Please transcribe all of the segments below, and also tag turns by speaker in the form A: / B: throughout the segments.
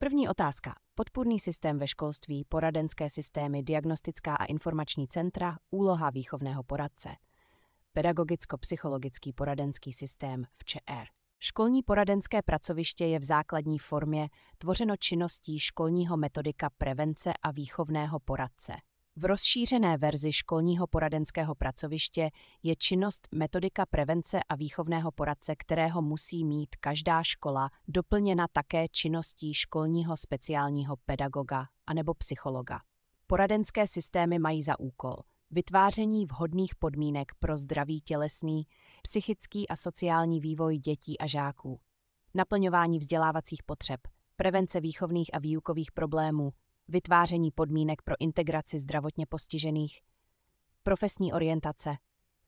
A: První otázka. Podpůrný systém ve školství, poradenské systémy, diagnostická a informační centra, úloha výchovného poradce. Pedagogicko-psychologický poradenský systém v ČR. Školní poradenské pracoviště je v základní formě tvořeno činností školního metodika prevence a výchovného poradce. V rozšířené verzi školního poradenského pracoviště je činnost metodika prevence a výchovného poradce, kterého musí mít každá škola, doplněna také činností školního speciálního pedagoga anebo psychologa. Poradenské systémy mají za úkol vytváření vhodných podmínek pro zdravý tělesný, psychický a sociální vývoj dětí a žáků, naplňování vzdělávacích potřeb, prevence výchovných a výukových problémů, vytváření podmínek pro integraci zdravotně postižených, profesní orientace,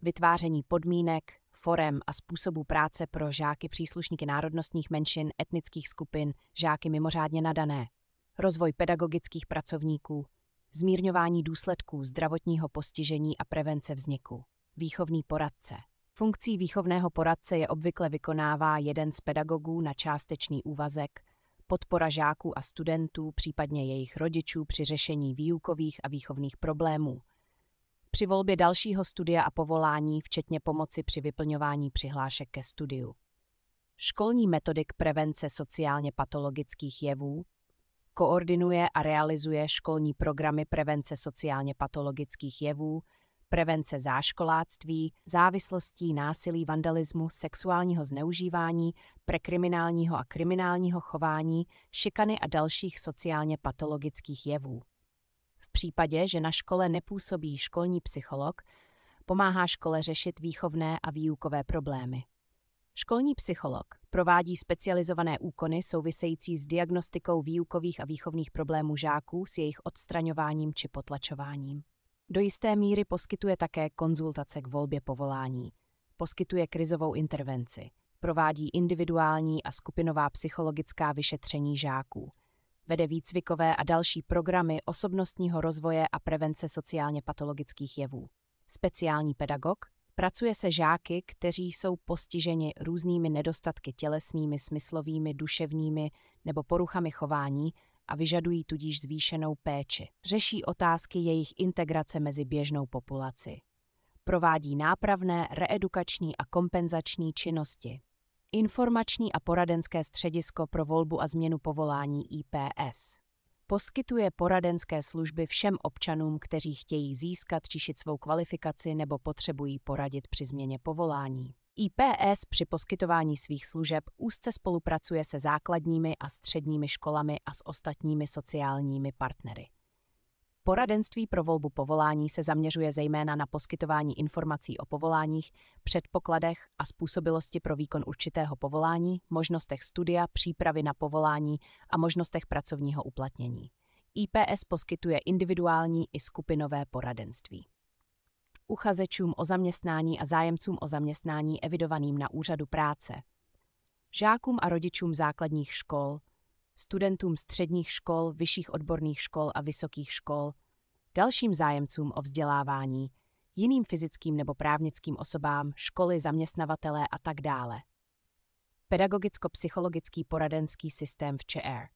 A: vytváření podmínek, forem a způsobů práce pro žáky příslušníky národnostních menšin, etnických skupin, žáky mimořádně nadané, rozvoj pedagogických pracovníků, zmírňování důsledků zdravotního postižení a prevence vzniku. Výchovný poradce. Funkcí výchovného poradce je obvykle vykonává jeden z pedagogů na částečný úvazek, podpora žáků a studentů, případně jejich rodičů při řešení výukových a výchovných problémů. Při volbě dalšího studia a povolání, včetně pomoci při vyplňování přihlášek ke studiu. Školní metodik prevence sociálně patologických jevů. Koordinuje a realizuje školní programy prevence sociálně patologických jevů, prevence záškoláctví, závislostí, násilí, vandalismu, sexuálního zneužívání, prekriminálního a kriminálního chování, šikany a dalších sociálně patologických jevů. V případě, že na škole nepůsobí školní psycholog, pomáhá škole řešit výchovné a výukové problémy. Školní psycholog provádí specializované úkony související s diagnostikou výukových a výchovných problémů žáků s jejich odstraňováním či potlačováním. Do jisté míry poskytuje také konzultace k volbě povolání, poskytuje krizovou intervenci, provádí individuální a skupinová psychologická vyšetření žáků, vede výcvikové a další programy osobnostního rozvoje a prevence sociálně patologických jevů. Speciální pedagog pracuje se žáky, kteří jsou postiženi různými nedostatky tělesnými, smyslovými, duševními nebo poruchami chování a vyžadují tudíž zvýšenou péči. Řeší otázky jejich integrace mezi běžnou populaci. Provádí nápravné, reedukační a kompenzační činnosti. Informační a poradenské středisko pro volbu a změnu povolání IPS. Poskytuje poradenské služby všem občanům, kteří chtějí získat či šit svou kvalifikaci nebo potřebují poradit při změně povolání. IPS při poskytování svých služeb úzce spolupracuje se základními a středními školami a s ostatními sociálními partnery. Poradenství pro volbu povolání se zaměřuje zejména na poskytování informací o povoláních, předpokladech a způsobilosti pro výkon určitého povolání, možnostech studia, přípravy na povolání a možnostech pracovního uplatnění. IPS poskytuje individuální i skupinové poradenství. Uchazečům o zaměstnání a zájemcům o zaměstnání evidovaným na úřadu práce, žákům a rodičům základních škol, studentům středních škol, vyšších odborných škol a vysokých škol, dalším zájemcům o vzdělávání, jiným fyzickým nebo právnickým osobám, školy, zaměstnavatelé a tak dále. Pedagogicko-psychologický poradenský systém v ČR.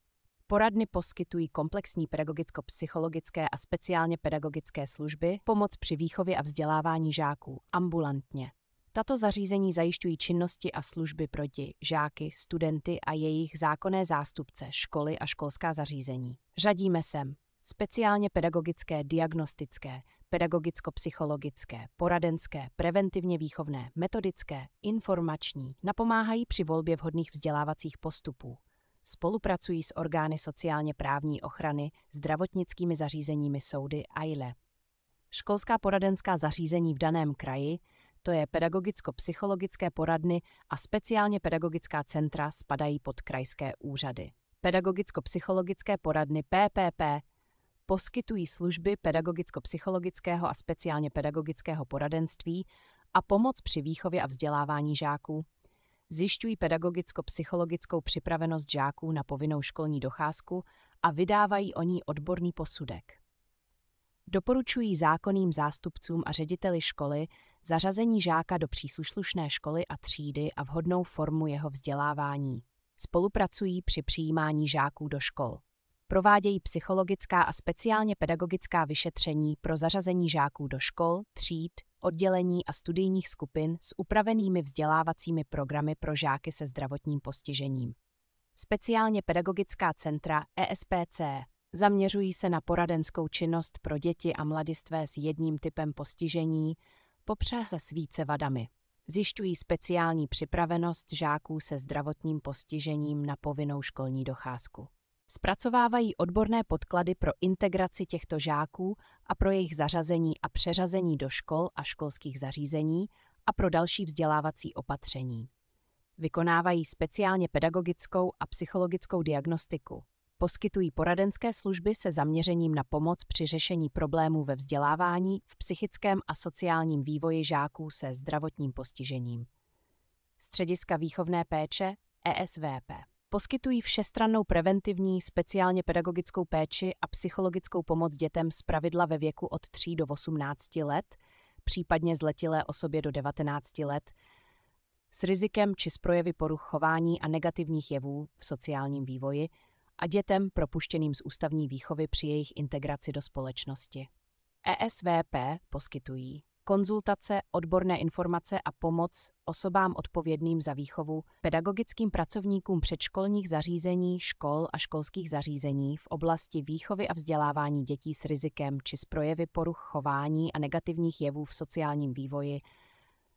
A: Poradny poskytují komplexní pedagogicko-psychologické a speciálně pedagogické služby, pomoc při výchově a vzdělávání žáků, ambulantně. Tato zařízení zajišťují činnosti a služby pro žáky, studenty a jejich zákonné zástupce, školy a školská zařízení. Řadíme sem speciálně pedagogické, diagnostické, pedagogicko-psychologické, poradenské, preventivně výchovné, metodické, informační, napomáhají při volbě vhodných vzdělávacích postupů. Spolupracují s orgány sociálně právní ochrany, zdravotnickými zařízeními soudy a jile. Školská poradenská zařízení v daném kraji, to je pedagogicko-psychologické poradny a speciálně pedagogická centra spadají pod krajské úřady. Pedagogicko-psychologické poradny PPP poskytují služby pedagogicko-psychologického a speciálně pedagogického poradenství a pomoc při výchově a vzdělávání žáků. Zjišťují pedagogicko-psychologickou připravenost žáků na povinnou školní docházku a vydávají o ní odborný posudek. Doporučují zákonným zástupcům a řediteli školy zařazení žáka do příslušné školy a třídy a vhodnou formu jeho vzdělávání. Spolupracují při přijímání žáků do škol. Provádějí psychologická a speciálně pedagogická vyšetření pro zařazení žáků do škol, tříd, oddělení a studijních skupin s upravenými vzdělávacími programy pro žáky se zdravotním postižením. Speciálně pedagogická centra ESPC zaměřují se na poradenskou činnost pro děti a mladistvé s jedním typem postižení, popřes s více vadami. Zjišťují speciální připravenost žáků se zdravotním postižením na povinnou školní docházku. Zpracovávají odborné podklady pro integraci těchto žáků a pro jejich zařazení a přeřazení do škol a školských zařízení a pro další vzdělávací opatření. Vykonávají speciálně pedagogickou a psychologickou diagnostiku. Poskytují poradenské služby se zaměřením na pomoc při řešení problémů ve vzdělávání, v psychickém a sociálním vývoji žáků se zdravotním postižením. Střediska výchovné péče ESVP poskytují všestrannou preventivní, speciálně pedagogickou péči a psychologickou pomoc dětem zpravidla ve věku od 3 do 18 let, případně zletilé osobě do 19 let, s rizikem či s projevy poruch chování a negativních jevů v sociálním vývoji a dětem propuštěným z ústavní výchovy při jejich integraci do společnosti. ESVP poskytují konzultace, odborné informace a pomoc osobám odpovědným za výchovu, pedagogickým pracovníkům předškolních zařízení, škol a školských zařízení v oblasti výchovy a vzdělávání dětí s rizikem či s projevy poruch chování a negativních jevů v sociálním vývoji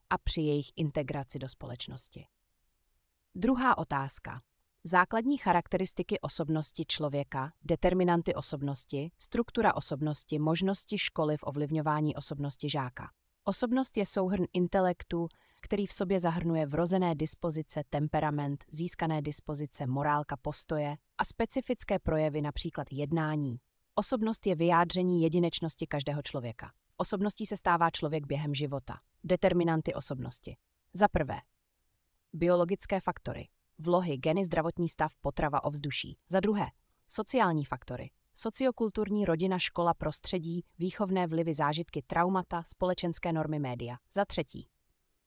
A: a při jejich integraci do společnosti. Druhá otázka. Základní charakteristiky osobnosti člověka, determinanty osobnosti, struktura osobnosti, možnosti školy v ovlivňování osobnosti žáka. Osobnost je souhrn intelektu, který v sobě zahrnuje vrozené dispozice, temperament, získané dispozice, morálka, postoje a specifické projevy, například jednání. Osobnost je vyjádření jedinečnosti každého člověka. Osobností se stává člověk během života. Determinanty osobnosti. Za prvé, biologické faktory. Vlohy, geny, zdravotní stav, potrava, ovzduší. Za druhé, sociální faktory. Sociokulturní, rodina, škola, prostředí, výchovné vlivy, zážitky, traumata, společenské normy, média. Za třetí,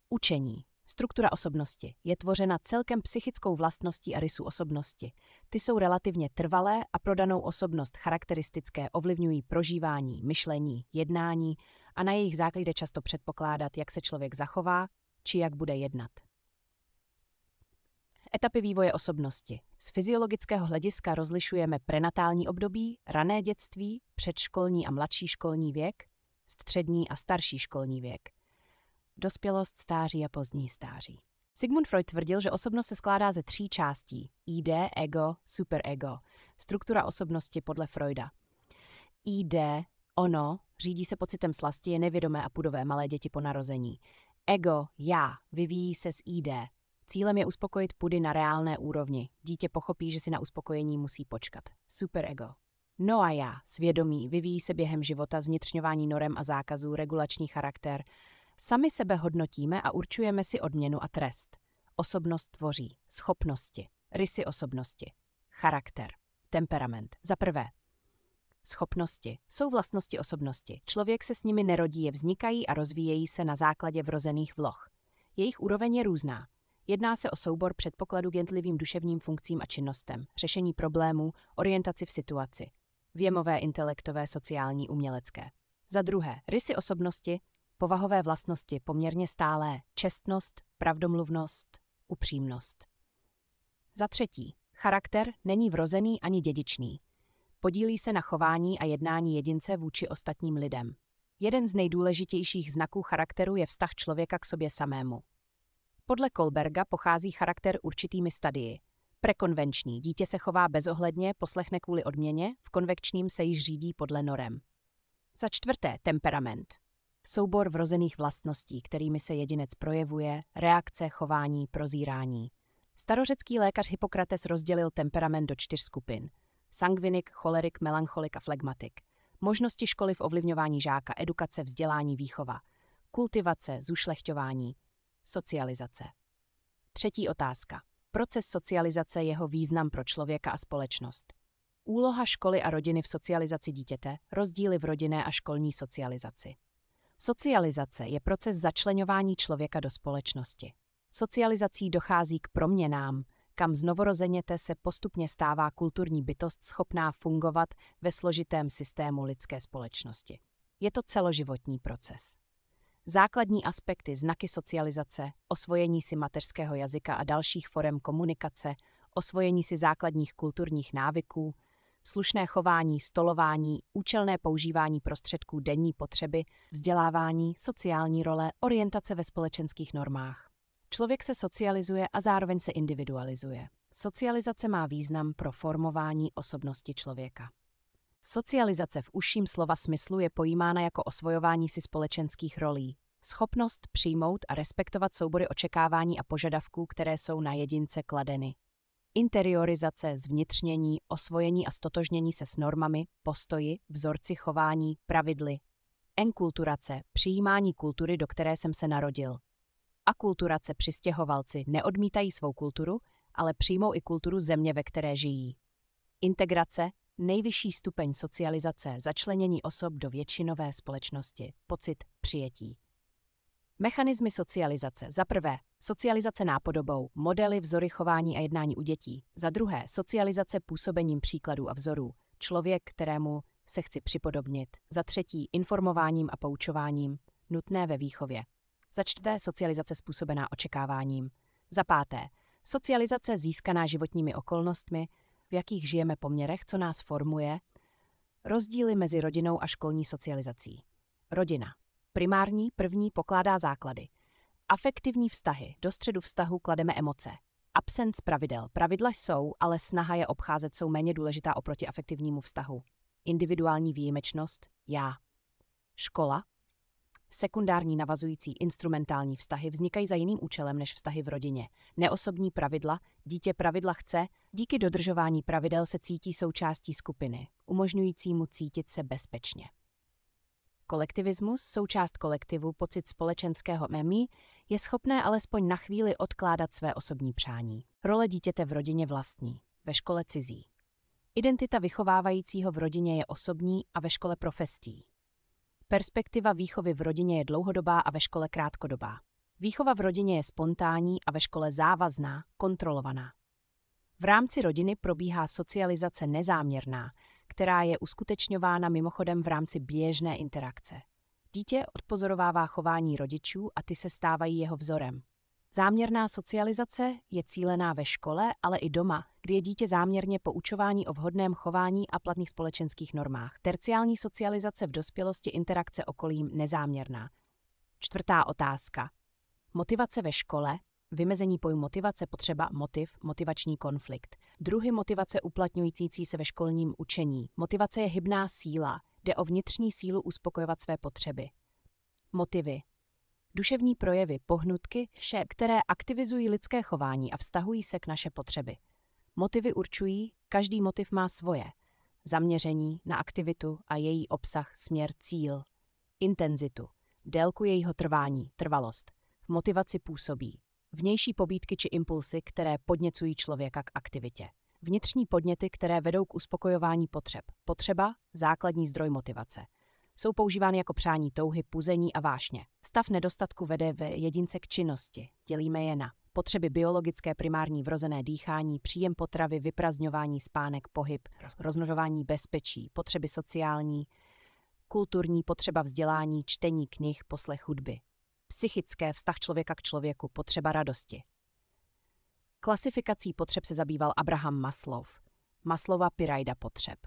A: učení. Struktura osobnosti je tvořena celkem psychickou vlastností a rysů osobnosti. Ty jsou relativně trvalé a pro danou osobnost charakteristické, ovlivňují prožívání, myšlení, jednání a na jejich základě často předpokládat, jak se člověk zachová či jak bude jednat. Etapy vývoje osobnosti. Z fyziologického hlediska rozlišujeme prenatální období, rané dětství, předškolní a mladší školní věk, střední a starší školní věk, dospělost, stáří a pozdní stáří. Sigmund Freud tvrdil, že osobnost se skládá ze 3 částí: ID, ego, superego. Struktura osobnosti podle Freuda. ID, ono, řídí se pocitem slasti, je nevědomé a pudové malé děti po narození. Ego, já, vyvíjí se z ID. Cílem je uspokojit pudy na reálné úrovni. Dítě pochopí, že si na uspokojení musí počkat. Superego. No a já, svědomí, vyvíjí se během života, zvnitřňování norem a zákazů, regulační charakter. Sami sebe hodnotíme a určujeme si odměnu a trest. Osobnost tvoří schopnosti, rysy osobnosti, charakter, temperament. Za prvé, schopnosti jsou vlastnosti osobnosti. Člověk se s nimi nerodí, je vznikají a rozvíjejí se na základě vrozených vloh. Jejich úroveň je různá. Jedná se o soubor předpokladů k jednotlivým duševním funkcím a činnostem, řešení problémů, orientaci v situaci, věmové, intelektové, sociální, umělecké. Za druhé, rysy osobnosti, povahové vlastnosti poměrně stálé, čestnost, pravdomluvnost, upřímnost. Za třetí, charakter není vrozený ani dědičný. Podílí se na chování a jednání jedince vůči ostatním lidem. Jeden z nejdůležitějších znaků charakteru je vztah člověka k sobě samému. Podle Kohlberga pochází charakter určitými stadii. Prekonvenční, dítě se chová bezohledně, poslechne kvůli odměně, v konvekčním se již řídí podle norem. Za čtvrté, temperament. Soubor vrozených vlastností, kterými se jedinec projevuje, reakce, chování, prozírání. Starořecký lékař Hippokrates rozdělil temperament do 4 skupin. Sangvinik, cholerik, melancholik a flegmatik. Možnosti školy v ovlivňování žáka, edukace, vzdělání, výchova. Kultivace, zušlechťování. Socializace. Třetí otázka. Proces socializace, jeho význam pro člověka a společnost. Úloha školy a rodiny v socializaci dítěte, rozdíly v rodinné a školní socializaci. Socializace je proces začleňování člověka do společnosti. Socializací dochází k proměnám, kam z novorozeněte se postupně stává kulturní bytost schopná fungovat ve složitém systému lidské společnosti. Je to celoživotní proces. Základní aspekty, znaky socializace, osvojení si mateřského jazyka a dalších forem komunikace, osvojení si základních kulturních návyků, slušné chování, stolování, účelné používání prostředků denní potřeby, vzdělávání, sociální role, orientace ve společenských normách. Člověk se socializuje a zároveň se individualizuje. Socializace má význam pro formování osobnosti člověka. Socializace v užším slova smyslu je pojímána jako osvojování si společenských rolí, schopnost přijmout a respektovat soubory očekávání a požadavků, které jsou na jedince kladeny. Interiorizace, zvnitřnění, osvojení a stotožnění se s normami, postoji, vzorci chování, pravidly. Enkulturace, přijímání kultury, do které jsem se narodil. Akulturace, přistěhovalci, neodmítají svou kulturu, ale přijmou i kulturu země, ve které žijí. Integrace, nejvyšší stupeň socializace, začlenění osob do většinové společnosti, pocit přijetí. Mechanismy socializace. Za prvé, socializace nápodobou, modely, vzory chování a jednání u dětí. Za druhé, socializace působením příkladů a vzorů, člověk, kterému se chci připodobnit. Za třetí, informováním a poučováním, nutné ve výchově. Za čtvrté, socializace způsobená očekáváním. Za páté, socializace získaná životními okolnostmi, v jakých žijeme poměrech, co nás formuje. Rozdíly mezi rodinou a školní socializací. Rodina. Primární, první, pokládá základy. Afektivní vztahy. Do středu vztahu klademe emoce. Absence pravidel. Pravidla jsou, ale snaha je obcházet jsou méně důležitá oproti afektivnímu vztahu. Individuální výjimečnost. Já. Škola. Sekundární navazující instrumentální vztahy vznikají za jiným účelem než vztahy v rodině. Neosobní pravidla. Dítě pravidla chce, díky dodržování pravidel se cítí součástí skupiny, umožňující mu cítit se bezpečně. Kolektivismus, součást kolektivu, pocit společenského mémí, je schopné alespoň na chvíli odkládat své osobní přání. Role dítěte v rodině vlastní, ve škole cizí. Identita vychovávajícího v rodině je osobní a ve škole profesní. Perspektiva výchovy v rodině je dlouhodobá a ve škole krátkodobá. Výchova v rodině je spontánní a ve škole závazná, kontrolovaná. V rámci rodiny probíhá socializace nezáměrná, která je uskutečňována mimochodem v rámci běžné interakce. Dítě odpozorovává chování rodičů a ty se stávají jeho vzorem. Záměrná socializace je cílená ve škole, ale i doma, kdy je dítě záměrně poučování o vhodném chování a platných společenských normách. Terciální socializace v dospělosti, interakce okolím nezáměrná. Čtvrtá otázka. Motivace ve škole. Vymezení pojmu motivace, potřeba, motiv, motivační konflikt. Druhy motivace uplatňující se ve školním učení. Motivace je hybná síla, jde o vnitřní sílu uspokojovat své potřeby. Motivy. Duševní projevy, pohnutky, které aktivizují lidské chování a vztahují se k naše potřeby. Motivy určují, každý motiv má svoje. Zaměření na aktivitu a její obsah, směr, cíl. Intenzitu, délku jejího trvání, trvalost. V motivaci působí vnější pobídky či impulsy, které podněcují člověka k aktivitě. Vnitřní podněty, které vedou k uspokojování potřeb. Potřeba, základní zdroj motivace. Jsou používány jako přání, touhy, puzení a vášně. Stav nedostatku vede ve jedince k činnosti. Dělíme je na potřeby biologické, primární, vrozené dýchání, příjem potravy, vyprazňování, spánek, pohyb, rozmnožování, bezpečí, potřeby sociální, kulturní, potřeba vzdělání, čtení knih, poslech hudby. Psychické, vztah člověka k člověku, potřeba radosti. Klasifikací potřeb se zabýval Abraham Maslow. Maslowova pyramida potřeb.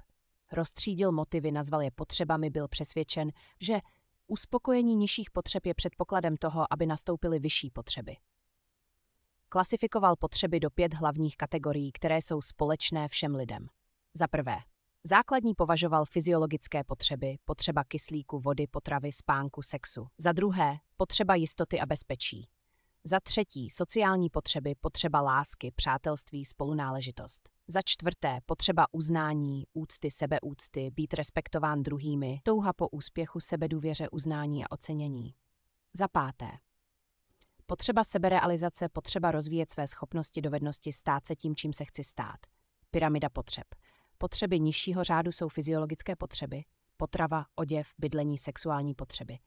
A: Rozstřídil motivy, nazval je potřebami, byl přesvědčen, že uspokojení nižších potřeb je předpokladem toho, aby nastoupily vyšší potřeby. Klasifikoval potřeby do 5 hlavních kategorií, které jsou společné všem lidem. Za prvé, základní považoval fyziologické potřeby, potřeba kyslíku, vody, potravy, spánku, sexu. Za druhé, potřeba jistoty a bezpečí. Za třetí, sociální potřeby, potřeba lásky, přátelství, spolunáležitost. Za čtvrté, potřeba uznání, úcty, sebeúcty, být respektován druhými, touha po úspěchu, sebedůvěře, uznání a ocenění. Za páté, potřeba seberealizace, potřeba rozvíjet své schopnosti, dovednosti, stát se tím, čím se chci stát. Pyramida potřeb. Potřeby nižšího řádu jsou fyziologické potřeby, potrava, oděv, bydlení, sexuální potřeby.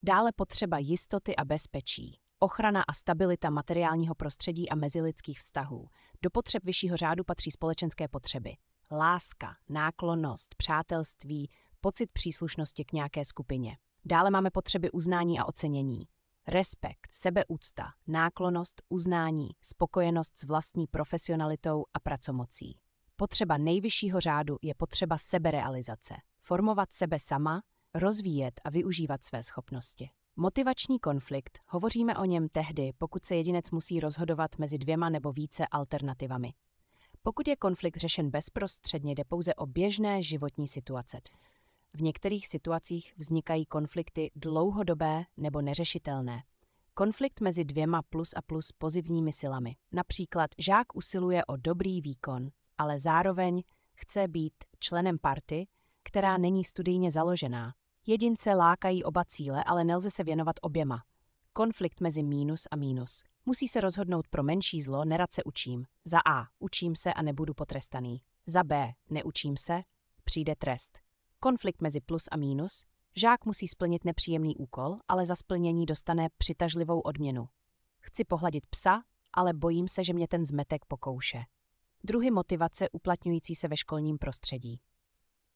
A: Dále potřeba jistoty a bezpečí, ochrana a stabilita materiálního prostředí a mezilidských vztahů, Do potřeb vyššího řádu patří společenské potřeby. Láska, náklonnost, přátelství, pocit příslušnosti k nějaké skupině. Dále máme potřeby uznání a ocenění. Respekt, sebeúcta, náklonnost, uznání, spokojenost s vlastní profesionalitou a pracomocí. Potřeba nejvyššího řádu je potřeba seberealizace. Formovat sebe sama, rozvíjet a využívat své schopnosti. Motivační konflikt, hovoříme o něm tehdy, pokud se jedinec musí rozhodovat mezi dvěma nebo více alternativami. Pokud je konflikt řešen bezprostředně, jde pouze o běžné životní situace. V některých situacích vznikají konflikty dlouhodobé nebo neřešitelné. Konflikt mezi dvěma plus a plus pozivními silami. Například žák usiluje o dobrý výkon, ale zároveň chce být členem party, která není studijně založená. Jedince lákají oba cíle, ale nelze se věnovat oběma. Konflikt mezi mínus a mínus. Musí se rozhodnout pro menší zlo, nerad se učím. Za A. Učím se a nebudu potrestaný. Za B. Neučím se, přijde trest. Konflikt mezi plus a mínus. Žák musí splnit nepříjemný úkol, ale za splnění dostane přitažlivou odměnu. Chci pohladit psa, ale bojím se, že mě ten zmetek pokouše. Druhy motivace uplatňující se ve školním prostředí.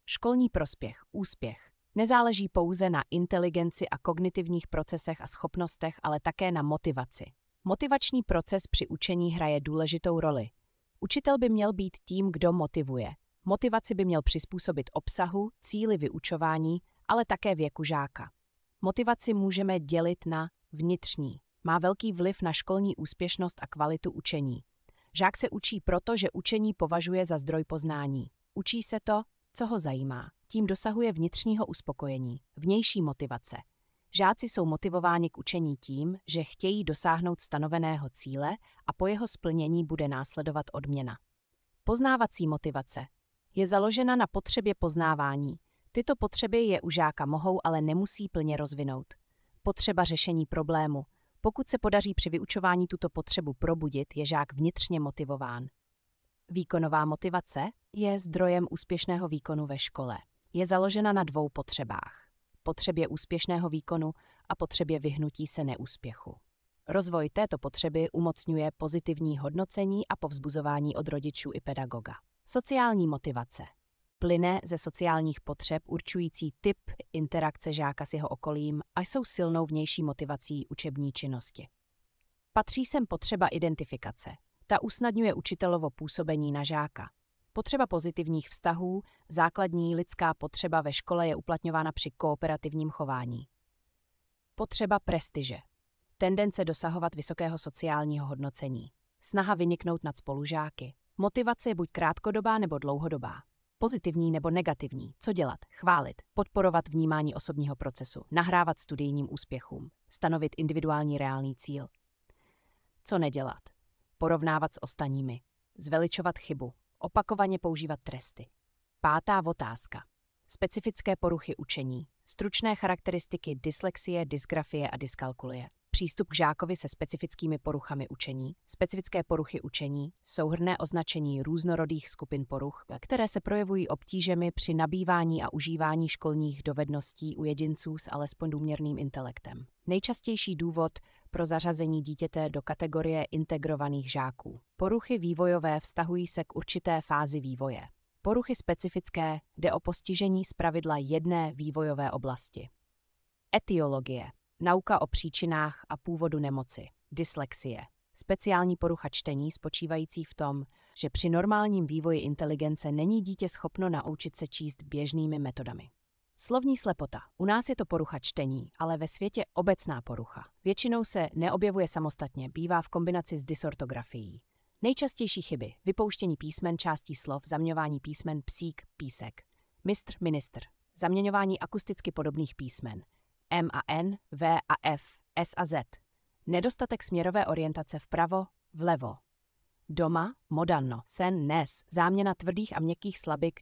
A: Školní prospěch, úspěch. Nezáleží pouze na inteligenci a kognitivních procesech a schopnostech, ale také na motivaci. Motivační proces při učení hraje důležitou roli. Učitel by měl být tím, kdo motivuje. Motivaci by měl přizpůsobit obsahu, cíli vyučování, ale také věku žáka. Motivaci můžeme dělit na vnitřní. Má velký vliv na školní úspěšnost a kvalitu učení. Žák se učí proto, že učení považuje za zdroj poznání. Učí se to, co ho zajímá. Tím dosahuje vnitřního uspokojení, vnější motivace. Žáci jsou motivováni k učení tím, že chtějí dosáhnout stanoveného cíle a po jeho splnění bude následovat odměna. Poznávací motivace je založena na potřebě poznávání. Tyto potřeby je u žáka mohou, ale nemusí plně rozvinout. Potřeba řešení problému. Pokud se podaří při vyučování tuto potřebu probudit, je žák vnitřně motivován. Výkonová motivace je zdrojem úspěšného výkonu ve škole. Je založena na dvou potřebách. Potřebě úspěšného výkonu a potřebě vyhnutí se neúspěchu. Rozvoj této potřeby umocňuje pozitivní hodnocení a povzbuzování od rodičů i pedagoga. Sociální motivace plyne ze sociálních potřeb určující typ interakce žáka s jeho okolím a jsou silnou vnější motivací učební činnosti. Patří sem potřeba identifikace. Ta usnadňuje učitelovo působení na žáka. Potřeba pozitivních vztahů, základní lidská potřeba ve škole je uplatňována při kooperativním chování. Potřeba prestiže. Tendence dosahovat vysokého sociálního hodnocení. Snaha vyniknout nad spolužáky. Motivace je buď krátkodobá nebo dlouhodobá. Pozitivní nebo negativní. Co dělat? Chválit. Podporovat vnímání osobního procesu. Nahrávat studijním úspěchům. Stanovit individuální reálný cíl. Co nedělat? Porovnávat s ostatními. Zveličovat chybu. Opakovaně používat tresty. 5. otázka. Specifické poruchy učení. Stručné charakteristiky dyslexie, dysgrafie a dyskalkulie. Přístup k žákovi se specifickými poruchami učení. Specifické poruchy učení. Souhrnné označení různorodých skupin poruch, které se projevují obtížemi při nabývání a užívání školních dovedností u jedinců s alespoň průměrným intelektem. Nejčastější důvod pro zařazení dítěte do kategorie integrovaných žáků. Poruchy vývojové vztahují se k určité fázi vývoje. Poruchy specifické jde o postižení zpravidla jedné vývojové oblasti. Etiologie. Nauka o příčinách a původu nemoci. Dyslexie. Speciální porucha čtení spočívající v tom, že při normálním vývoji inteligence není dítě schopno naučit se číst běžnými metodami. Slovní slepota. U nás je to porucha čtení, ale ve světě obecná porucha. Většinou se neobjevuje samostatně, bývá v kombinaci s dysortografií. Nejčastější chyby. Vypouštění písmen, částí slov, zaměňování písmen, psík, písek. Mistr, ministr. Zaměňování akusticky podobných písmen. M a N, V a F, S a Z. Nedostatek směrové orientace vpravo, vlevo. Doma, modanno, sen, nes, záměna tvrdých a měkkých slabik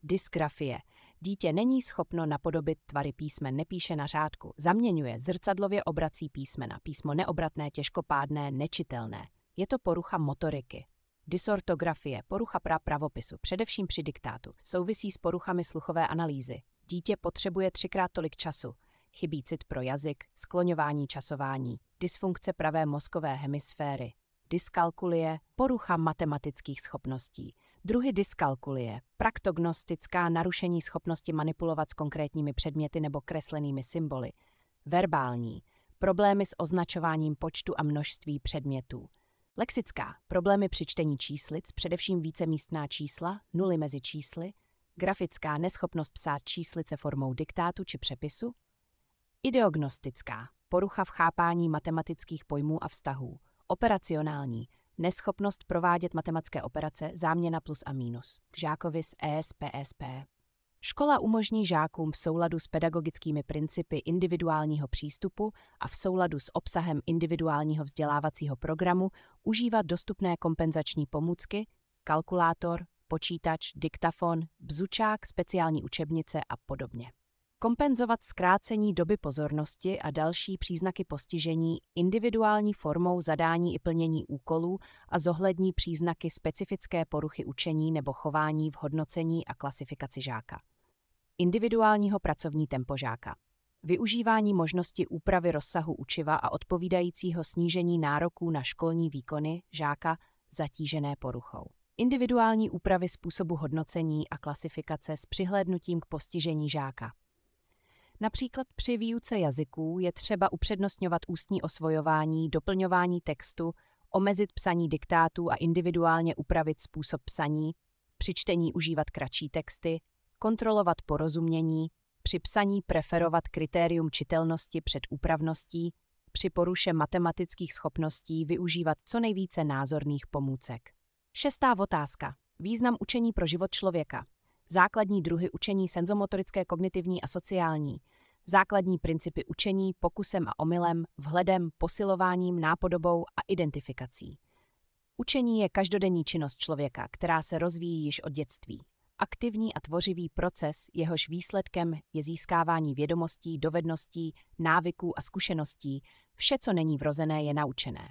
A: dysgrafie. Dítě není schopno napodobit tvary písmen, nepíše na řádku, zaměňuje, zrcadlově obrací písmena, písmo neobratné, těžkopádné, nečitelné. Je to porucha motoriky. Dysortografie, porucha pravopisu, především při diktátu, souvisí s poruchami sluchové analýzy. Dítě potřebuje 3x tolik času. Chybí cit pro jazyk, skloňování časování, dysfunkce pravé mozkové hemisféry, dyskalkulie, porucha matematických schopností. Druhy dyskalkulie, praktognostická narušení schopnosti manipulovat s konkrétními předměty nebo kreslenými symboly. Verbální, problémy s označováním počtu a množství předmětů. Lexická, problémy při čtení číslic, především vícemístná čísla, nuly mezi čísly. Grafická, neschopnost psát číslice formou diktátu či přepisu. Ideognostická, porucha v chápání matematických pojmů a vztahů. Operacionální, neschopnost provádět matematické operace, záměna plus a mínus. Žákovi z ESPSP. Škola umožní žákům v souladu s pedagogickými principy individuálního přístupu a v souladu s obsahem individuálního vzdělávacího programu užívat dostupné kompenzační pomůcky, kalkulátor, počítač, diktafon, bzučák, speciální učebnice a podobně. Kompenzovat zkrácení doby pozornosti a další příznaky postižení individuální formou zadání i plnění úkolů a zohlední příznaky specifické poruchy učení nebo chování v hodnocení a klasifikaci žáka. Individuálního pracovní tempo žáka. Využívání možnosti úpravy rozsahu učiva a odpovídajícího snížení nároků na školní výkony žáka zatížené poruchou. Individuální úpravy způsobu hodnocení a klasifikace s přihlédnutím k postižení žáka. Například při výuce jazyků je třeba upřednostňovat ústní osvojování, doplňování textu, omezit psaní diktátů a individuálně upravit způsob psaní, při čtení užívat kratší texty, kontrolovat porozumění, při psaní preferovat kritérium čitelnosti před úpravností, při poruše matematických schopností využívat co nejvíce názorných pomůcek. 6. otázka. Význam učení pro život člověka. Základní druhy učení senzomotorické, kognitivní a sociální. Základní principy učení pokusem a omylem, vhledem, posilováním, nápodobou a identifikací. Učení je každodenní činnost člověka, která se rozvíjí již od dětství. Aktivní a tvořivý proces, jehož výsledkem je získávání vědomostí, dovedností, návyků a zkušeností. Vše, co není vrozené, je naučené.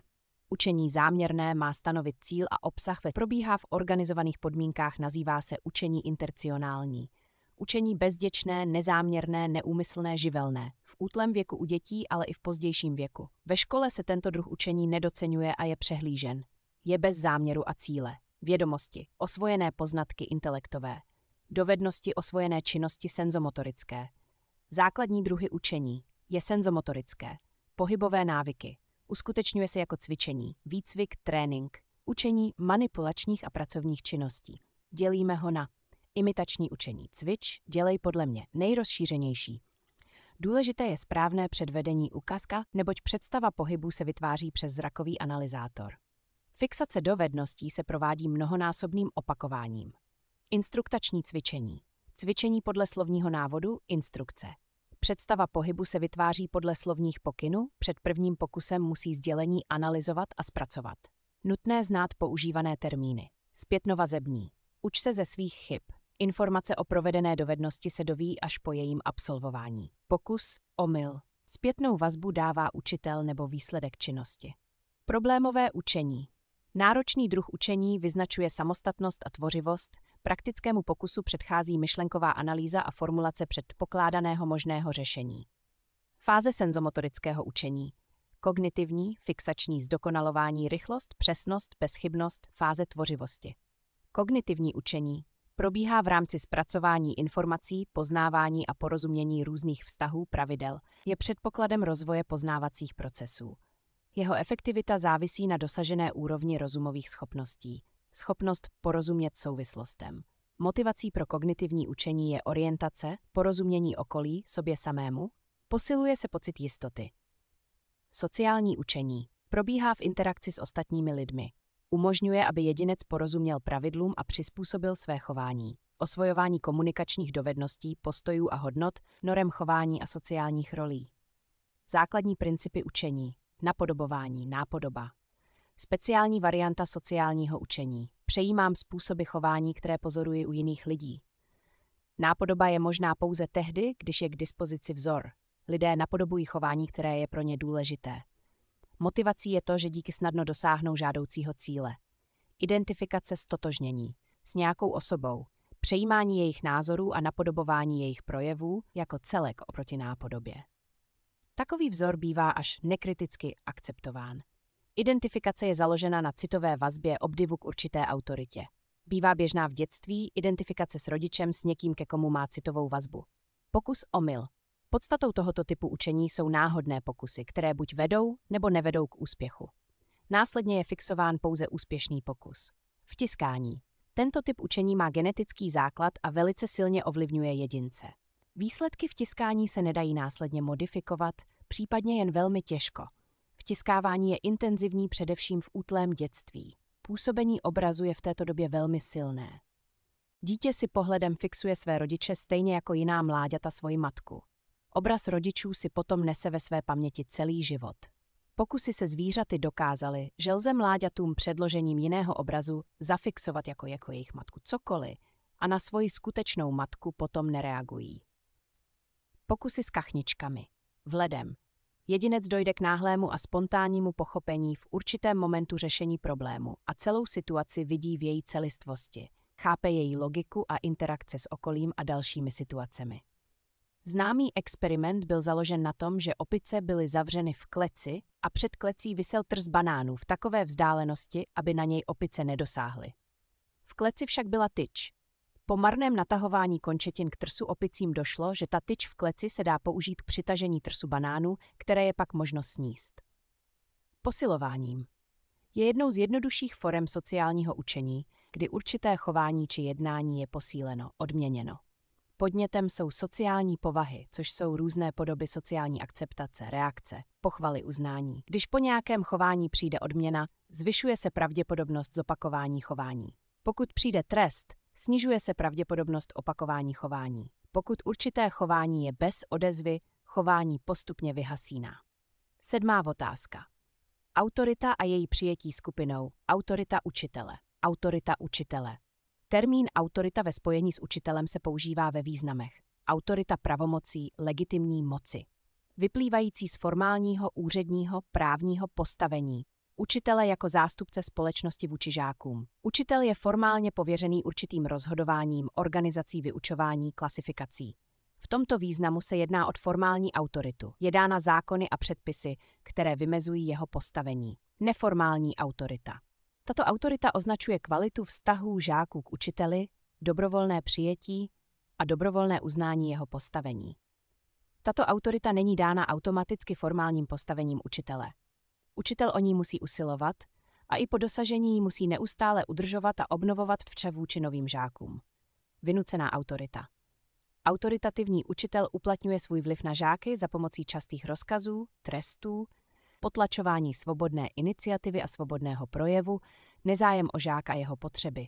A: Učení záměrné má stanovit cíl a obsah, probíhá v organizovaných podmínkách, nazývá se učení intercionální. Učení bezděčné, nezáměrné, neúmyslné, živelné. V útlém věku u dětí, ale i v pozdějším věku. Ve škole se tento druh učení nedoceňuje a je přehlížen. Je bez záměru a cíle. Vědomosti, osvojené poznatky intelektové. Dovednosti, osvojené činnosti senzomotorické. Základní druhy učení je senzomotorické. Pohybové návyky. Uskutečňuje se jako cvičení, výcvik, trénink, učení manipulačních a pracovních činností. Dělíme ho na imitační učení. Cvič, dělej podle mě, nejrozšířenější. Důležité je správné předvedení ukazka, neboť představa pohybu se vytváří přes zrakový analyzátor. Fixace dovedností se provádí mnohonásobným opakováním. Instruktační cvičení. Cvičení podle slovního návodu, instrukce. Představa pohybu se vytváří podle slovních pokynů, před prvním pokusem musí sdělení analyzovat a zpracovat. Nutné znát používané termíny. Zpětnovazební. Uč se ze svých chyb. Informace o provedené dovednosti se doví až po jejím absolvování. Pokus, omyl. Zpětnou vazbu dává učitel nebo výsledek činnosti. Problémové učení. Náročný druh učení vyznačuje samostatnost a tvořivost, praktickému pokusu předchází myšlenková analýza a formulace předpokládaného možného řešení. Fáze senzomotorického učení. Kognitivní, fixační zdokonalování, rychlost, přesnost, bezchybnost, fáze tvořivosti. Kognitivní učení probíhá v rámci zpracování informací, poznávání a porozumění různých vztahů, pravidel, je předpokladem rozvoje poznávacích procesů. Jeho efektivita závisí na dosažené úrovni rozumových schopností. Schopnost porozumět souvislostem. Motivací pro kognitivní učení je orientace, porozumění okolí, sobě samému, posiluje se pocit jistoty. Sociální učení probíhá v interakci s ostatními lidmi. Umožňuje, aby jedinec porozuměl pravidlům a přizpůsobil své chování. Osvojování komunikačních dovedností, postojů a hodnot, norem chování a sociálních rolí. Základní principy učení. Napodobování, nápodoba. Speciální varianta sociálního učení. Přejímám způsoby chování, které pozoruji u jiných lidí. Nápodoba je možná pouze tehdy, když je k dispozici vzor. Lidé napodobují chování, které je pro ně důležité. Motivací je to, že díky snadno dosáhnou žádoucího cíle. Identifikace stotožnění s nějakou osobou. Přejímání jejich názorů a napodobování jejich projevů jako celek oproti nápodobě. Takový vzor bývá až nekriticky akceptován. Identifikace je založena na citové vazbě obdivu k určité autoritě. Bývá běžná v dětství identifikace s rodičem s někým, ke komu má citovou vazbu. Pokus omyl. Podstatou tohoto typu učení jsou náhodné pokusy, které buď vedou, nebo nevedou k úspěchu. Následně je fixován pouze úspěšný pokus. Vtiskání. Tento typ učení má genetický základ a velice silně ovlivňuje jedince. Výsledky vtiskání se nedají následně modifikovat, případně jen velmi těžko. Vtiskávání je intenzivní především v útlém dětství. Působení obrazu je v této době velmi silné. Dítě si pohledem fixuje své rodiče stejně jako jiná mláďata svoji matku. Obraz rodičů si potom nese ve své paměti celý život. Pokusy se zvířaty dokázaly, že lze mláďatům předložením jiného obrazu zafixovat jako jejich matku cokoliv a na svoji skutečnou matku potom nereagují. Pokusy s kachničkami. Vledem. Jedinec dojde k náhlému a spontánnímu pochopení v určitém momentu řešení problému a celou situaci vidí v její celistvosti, chápe její logiku a interakce s okolím a dalšími situacemi. Známý experiment byl založen na tom, že opice byly zavřeny v kleci a před klecí visel trs banánů v takové vzdálenosti, aby na něj opice nedosáhly. V kleci však byla tyč. Po marném natahování končetin k trsu opicím došlo, že ta tyč v kleci se dá použít k přitažení trsu banánů, které je pak možno sníst. Posilováním. Je jednou z jednodušších forem sociálního učení, kdy určité chování či jednání je posíleno, odměněno. Podnětem jsou sociální povahy, což jsou různé podoby sociální akceptace, reakce, pochvaly, uznání. Když po nějakém chování přijde odměna, zvyšuje se pravděpodobnost zopakování chování. Pokud přijde trest, snižuje se pravděpodobnost opakování chování. Pokud určité chování je bez odezvy, chování postupně vyhasíná. 7. otázka. Autorita a její přijetí skupinou. Autorita učitele. Autorita učitele. Termín autorita ve spojení s učitelem se používá ve významech. Autorita pravomocí, legitimní moci. Vyplývající z formálního, úředního, právního postavení. Učitele jako zástupce společnosti vůči žákům. Učitel je formálně pověřený určitým rozhodováním, organizací vyučování, klasifikací. V tomto významu se jedná o formální autoritu. Je dána zákony a předpisy, které vymezují jeho postavení. Neformální autorita. Tato autorita označuje kvalitu vztahů žáků k učiteli, dobrovolné přijetí a dobrovolné uznání jeho postavení. Tato autorita není dána automaticky formálním postavením učitele. Učitel o ní musí usilovat a i po dosažení ji musí neustále udržovat a obnovovat vůči novým žákům. Vynucená autorita. Autoritativní učitel uplatňuje svůj vliv na žáky za pomocí častých rozkazů, trestů, potlačování svobodné iniciativy a svobodného projevu, nezájem o žáka a jeho potřeby.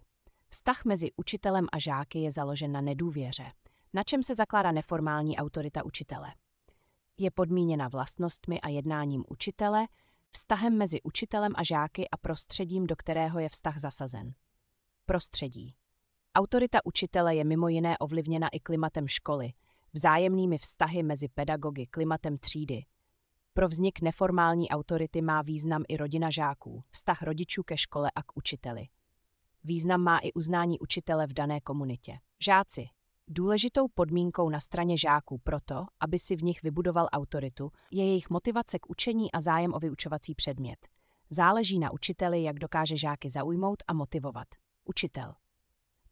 A: Vztah mezi učitelem a žáky je založen na nedůvěře, na čem se zakládá neformální autorita učitele. Je podmíněna vlastnostmi a jednáním učitele, vztahem mezi učitelem a žáky a prostředím, do kterého je vztah zasazen. Prostředí. Autorita učitele je mimo jiné ovlivněna i klimatem školy, vzájemnými vztahy mezi pedagogy, klimatem třídy. Pro vznik neformální autority má význam i rodina žáků, vztah rodičů ke škole a k učiteli. Význam má i uznání učitele v dané komunitě. Žáci. Důležitou podmínkou na straně žáků proto, aby si v nich vybudoval autoritu, je jejich motivace k učení a zájem o vyučovací předmět. Záleží na učiteli, jak dokáže žáky zaujmout a motivovat. Učitel.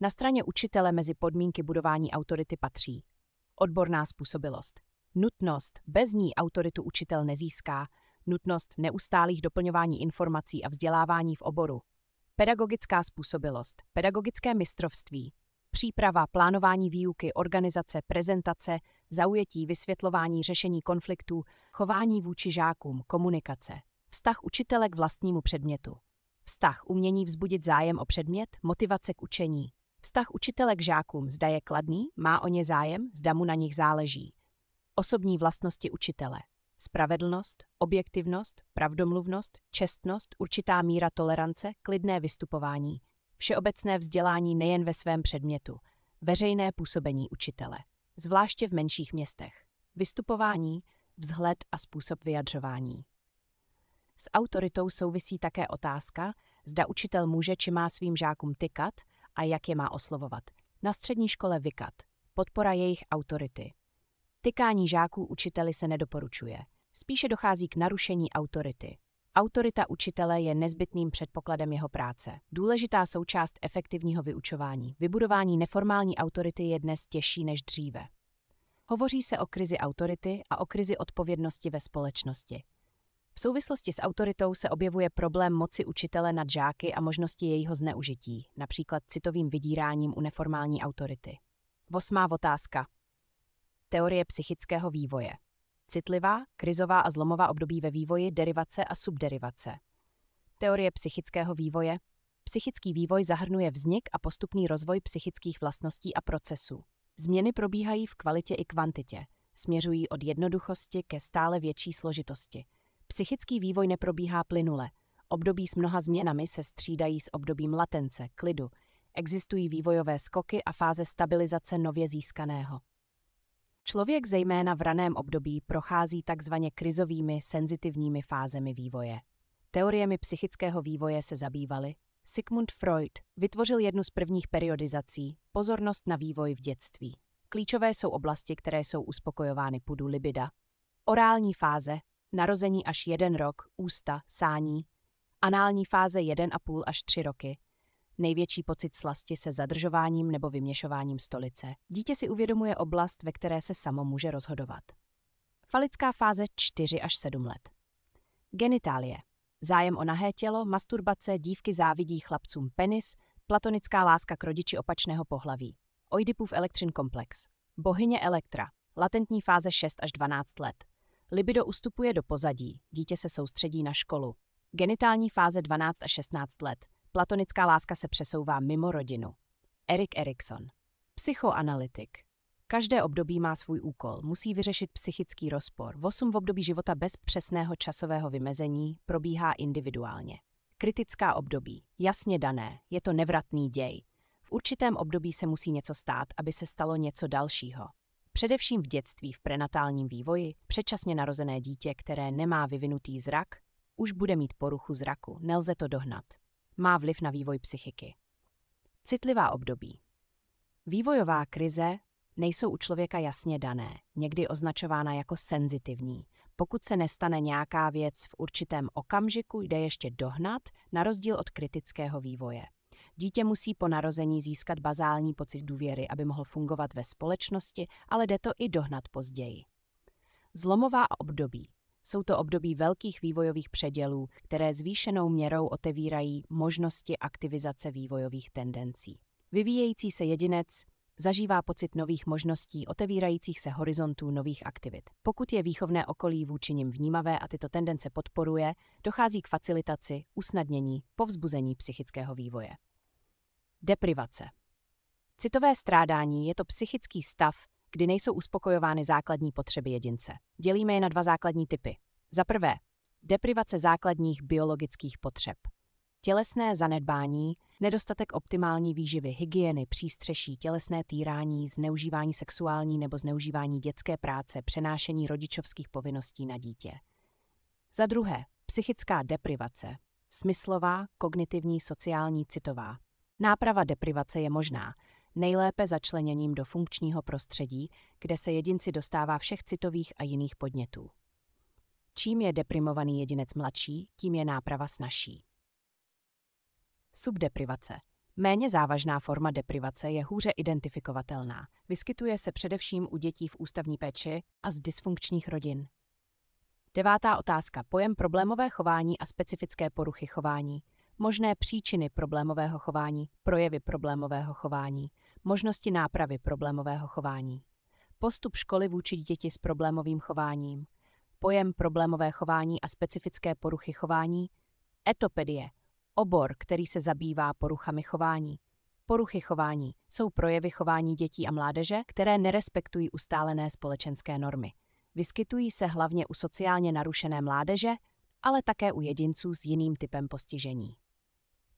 A: Na straně učitele mezi podmínky budování autority patří odborná způsobilost. Nutnost, bez ní autoritu učitel nezíská, nutnost neustálých doplňování informací a vzdělávání v oboru. Pedagogická způsobilost, pedagogické mistrovství, příprava, plánování výuky, organizace, prezentace, zaujetí, vysvětlování, řešení konfliktů, chování vůči žákům, komunikace. Vztah učitele k vlastnímu předmětu. Vztah umění vzbudit zájem o předmět, motivace k učení. Vztah učitele k žákům, zda je kladný, má o ně zájem, zda mu na nich záleží. Osobní vlastnosti učitele. Spravedlnost, objektivnost, pravdomluvnost, čestnost, určitá míra tolerance, klidné vystupování. Všeobecné vzdělání nejen ve svém předmětu. Veřejné působení učitele. Zvláště v menších městech. Vystupování, vzhled a způsob vyjadřování. S autoritou souvisí také otázka, zda učitel může či má svým žákům tykat a jak je má oslovovat. Na střední škole vykat. Podpora jejich autority. Tykání žáků učiteli se nedoporučuje. Spíše dochází k narušení autority. Autorita učitele je nezbytným předpokladem jeho práce. Důležitá součást efektivního vyučování. Vybudování neformální autority je dnes těžší než dříve. Hovoří se o krizi autority a o krizi odpovědnosti ve společnosti. V souvislosti s autoritou se objevuje problém moci učitele nad žáky a možnosti jejího zneužití, například citovým vydíráním u neformální autority. 8. otázka. Teorie psychického vývoje. Citlivá, krizová a zlomová období ve vývoji, derivace a subderivace. Teorie psychického vývoje. Psychický vývoj zahrnuje vznik a postupný rozvoj psychických vlastností a procesů. Změny probíhají v kvalitě i kvantitě, směřují od jednoduchosti ke stále větší složitosti. Psychický vývoj neprobíhá plynule. Období s mnoha změnami se střídají s obdobím latence, klidu. Existují vývojové skoky a fáze stabilizace nově získaného. Člověk zejména v raném období prochází takzvaně krizovými, senzitivními fázemi vývoje. Teoriemi psychického vývoje se zabývali. Sigmund Freud vytvořil jednu z prvních periodizací, pozornost na vývoj v dětství. Klíčové jsou oblasti, které jsou uspokojovány pudu libida. Orální fáze, narození až 1 rok, ústa, sání. Anální fáze 1,5 až 3 roky. Největší pocit slasti se zadržováním nebo vyměšováním stolice. Dítě si uvědomuje oblast, ve které se samo může rozhodovat. Falická fáze 4 až 7 let. Genitálie. Zájem o nahé tělo, masturbace, dívky závidí chlapcům penis, platonická láska k rodiči opačného pohlaví. Oidipův elektřin komplex. Bohyně Elektra. Latentní fáze 6 až 12 let. Libido ustupuje do pozadí, dítě se soustředí na školu. Genitální fáze 12 až 16 let. Platonická láska se přesouvá mimo rodinu. Erik Erikson. Psychoanalytik. Každé období má svůj úkol, musí vyřešit psychický rozpor. 8 v období života bez přesného časového vymezení probíhá individuálně. Kritická období. Jasně dané, je to nevratný děj. V určitém období se musí něco stát, aby se stalo něco dalšího. Především v dětství, v prenatálním vývoji, předčasně narozené dítě, které nemá vyvinutý zrak, už bude mít poruchu zraku, nelze to dohnat. Má vliv na vývoj psychiky. Citlivá období. Vývojová krize nejsou u člověka jasně dané, někdy označována jako senzitivní. Pokud se nestane nějaká věc v určitém okamžiku, jde ještě dohnat, na rozdíl od kritického vývoje. Dítě musí po narození získat bazální pocit důvěry, aby mohl fungovat ve společnosti, ale jde to i dohnat později. Zlomová období. Jsou to období velkých vývojových předělů, které zvýšenou měrou otevírají možnosti aktivizace vývojových tendencí. Vyvíjející se jedinec zažívá pocit nových možností, otevírajících se horizontů nových aktivit. Pokud je výchovné okolí vůči nim vnímavé a tyto tendence podporuje, dochází k facilitaci, usnadnění, povzbuzení psychického vývoje. Deprivace. Citové strádání je to psychický stav, kdy nejsou uspokojovány základní potřeby jedince. Dělíme je na 2 základní typy. Za prvé, deprivace základních biologických potřeb. Tělesné zanedbání, nedostatek optimální výživy, hygieny, přístřeší, tělesné týrání, zneužívání sexuální nebo zneužívání dětské práce, přenášení rodičovských povinností na dítě. Za druhé, psychická deprivace. Smyslová, kognitivní, sociální, citová. Náprava deprivace je možná, nejlépe začleněním do funkčního prostředí, kde se jedinci dostává všech citových a jiných podnětů. Čím je deprimovaný jedinec mladší, tím je náprava snazší. Subdeprivace. Méně závažná forma deprivace je hůře identifikovatelná. Vyskytuje se především u dětí v ústavní péči a z dysfunkčních rodin. 9. otázka. Pojem problémové chování a specifické poruchy chování. Možné příčiny problémového chování, projevy problémového chování, možnosti nápravy problémového chování. Postup školy vůči děti s problémovým chováním. Pojem problémové chování a specifické poruchy chování. Etopedie. Obor, který se zabývá poruchami chování. Poruchy chování jsou projevy chování dětí a mládeže, které nerespektují ustálené společenské normy. Vyskytují se hlavně u sociálně narušené mládeže, ale také u jedinců s jiným typem postižení.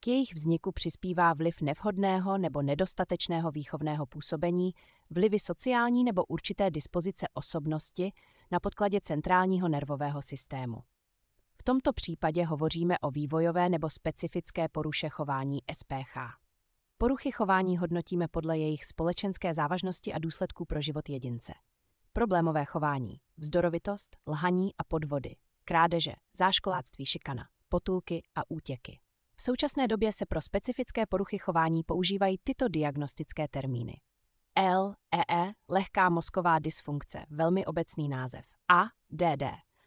A: K jejich vzniku přispívá vliv nevhodného nebo nedostatečného výchovného působení, vlivy sociální nebo určité dispozice osobnosti na podkladě centrálního nervového systému. V tomto případě hovoříme o vývojové nebo specifické poruše chování SPCH. Poruchy chování hodnotíme podle jejich společenské závažnosti a důsledků pro život jedince. Problémové chování, vzdorovitost, lhaní a podvody. krádeže, záškoláctví, šikana, potulky a útěky. V současné době se pro specifické poruchy chování používají tyto diagnostické termíny. LEE, lehká mozková dysfunkce, velmi obecný název. ADD,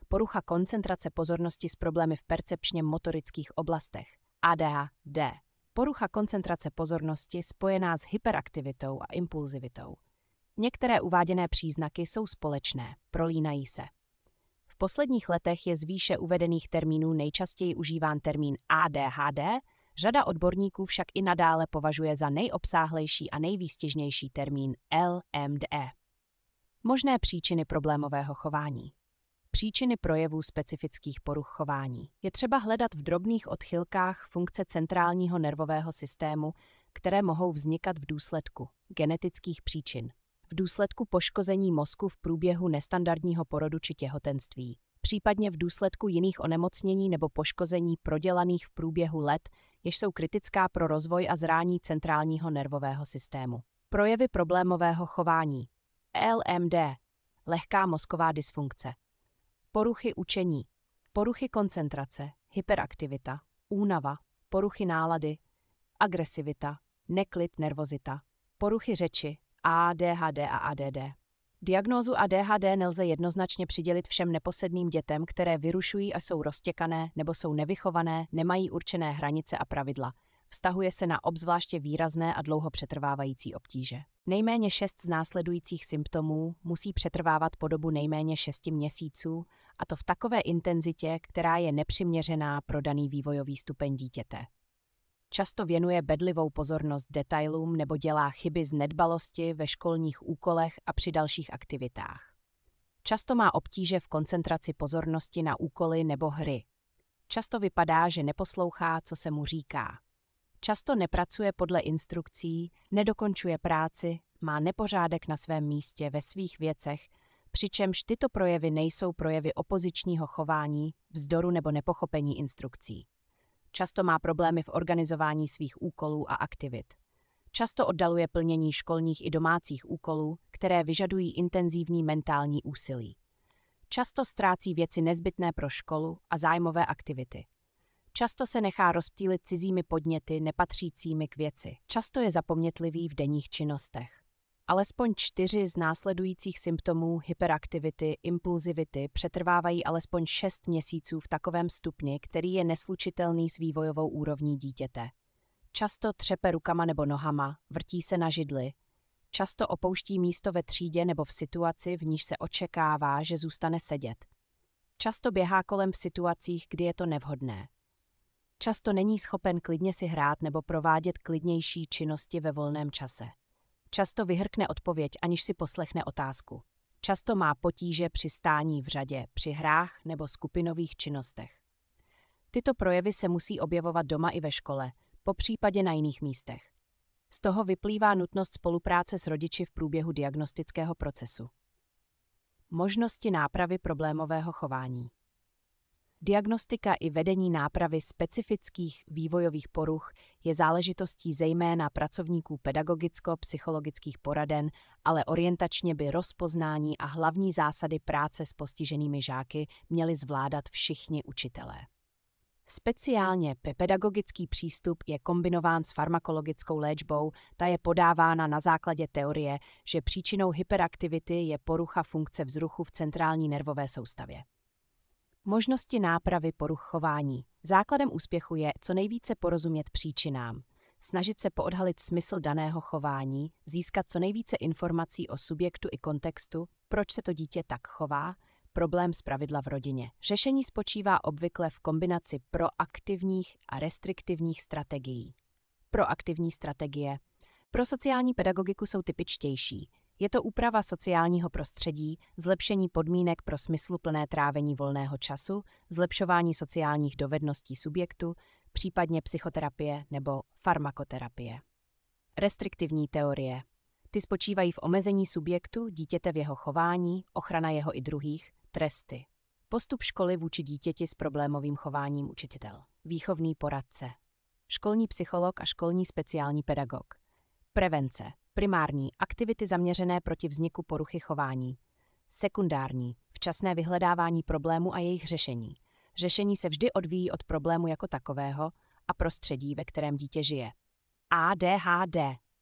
A: porucha koncentrace pozornosti s problémy v percepčně motorických oblastech. ADHD, porucha koncentrace pozornosti spojená s hyperaktivitou a impulzivitou. Některé uváděné příznaky jsou společné, prolínají se. V posledních letech je z výše uvedených termínů nejčastěji užíván termín ADHD, řada odborníků však i nadále považuje za nejobsáhlejší a nejvýstižnější termín LMDE. Možné příčiny problémového chování. Příčiny projevů specifických poruch chování je třeba hledat v drobných odchylkách funkce centrálního nervového systému, které mohou vznikat v důsledku genetických příčin, v důsledku poškození mozku v průběhu nestandardního porodu či těhotenství, případně v důsledku jiných onemocnění nebo poškození prodělaných v průběhu let, jež jsou kritická pro rozvoj a zrání centrálního nervového systému. Projevy problémového chování. LMD, lehká mozková dysfunkce. Poruchy učení, poruchy koncentrace, hyperaktivita, únava, poruchy nálady, agresivita, neklid, nervozita, poruchy řeči, ADHD a ADD. Diagnózu ADHD nelze jednoznačně přidělit všem neposedným dětem, které vyrušují a jsou roztěkané nebo jsou nevychované, nemají určené hranice a pravidla. Vztahuje se na obzvláště výrazné a dlouho přetrvávající obtíže. Nejméně 6 z následujících symptomů musí přetrvávat po dobu nejméně 6 měsíců, a to v takové intenzitě, která je nepřiměřená pro daný vývojový stupeň dítěte. Často věnuje bedlivou pozornost detailům nebo dělá chyby z nedbalosti ve školních úkolech a při dalších aktivitách. Často má obtíže v koncentraci pozornosti na úkoly nebo hry. Často vypadá, že neposlouchá, co se mu říká. Často nepracuje podle instrukcí, nedokončuje práci, má nepořádek na svém místě ve svých věcech, přičemž tyto projevy nejsou projevy opozičního chování, vzdoru nebo nepochopení instrukcí. Často má problémy v organizování svých úkolů a aktivit. Často oddaluje plnění školních i domácích úkolů, které vyžadují intenzivní mentální úsilí. Často ztrácí věci nezbytné pro školu a zájmové aktivity. Často se nechá rozptýlit cizími podněty nepatřícími k věci. Často je zapomnětlivý v denních činnostech. Alespoň 4 z následujících symptomů hyperaktivity, impulzivity přetrvávají alespoň 6 měsíců v takovém stupni, který je neslučitelný s vývojovou úrovní dítěte. Často třepe rukama nebo nohama, vrtí se na židli. Často opouští místo ve třídě nebo v situaci, v níž se očekává, že zůstane sedět. Často běhá kolem v situacích, kdy je to nevhodné. Často není schopen klidně si hrát nebo provádět klidnější činnosti ve volném čase. Často vyhrkne odpověď, aniž si poslechne otázku. Často má potíže při stání v řadě, při hrách nebo skupinových činnostech. Tyto projevy se musí objevovat doma i ve škole, popřípadě na jiných místech. Z toho vyplývá nutnost spolupráce s rodiči v průběhu diagnostického procesu. Možnosti nápravy problémového chování. Diagnostika i vedení nápravy specifických vývojových poruch je záležitostí zejména pracovníků pedagogicko-psychologických poraden, ale orientačně by rozpoznání a hlavní zásady práce s postiženými žáky měli zvládat všichni učitelé. Speciálně pedagogický přístup je kombinován s farmakologickou léčbou, ta je podávána na základě teorie, že příčinou hyperaktivity je porucha funkce vzruchu v centrální nervové soustavě. Možnosti nápravy poruch chování. Základem úspěchu je co nejvíce porozumět příčinám, snažit se poodhalit smysl daného chování, získat co nejvíce informací o subjektu i kontextu, proč se to dítě tak chová, problém zpravidla v rodině. Řešení spočívá obvykle v kombinaci proaktivních a restriktivních strategií. Proaktivní strategie. Pro sociální pedagogiku jsou typičtější. Je to úprava sociálního prostředí, zlepšení podmínek pro smysluplné trávení volného času, zlepšování sociálních dovedností subjektu, případně psychoterapie nebo farmakoterapie. Restriktivní teorie. Ty spočívají v omezení subjektu, dítěte v jeho chování, ochrana jeho i druhých, tresty. Postup školy vůči dítěti s problémovým chováním učitel. Výchovný poradce. Školní psycholog a školní speciální pedagog. Prevence. Primární aktivity zaměřené proti vzniku poruchy chování. Sekundární, včasné vyhledávání problému a jejich řešení. Řešení se vždy odvíjí od problému jako takového a prostředí, ve kterém dítě žije. ADHD.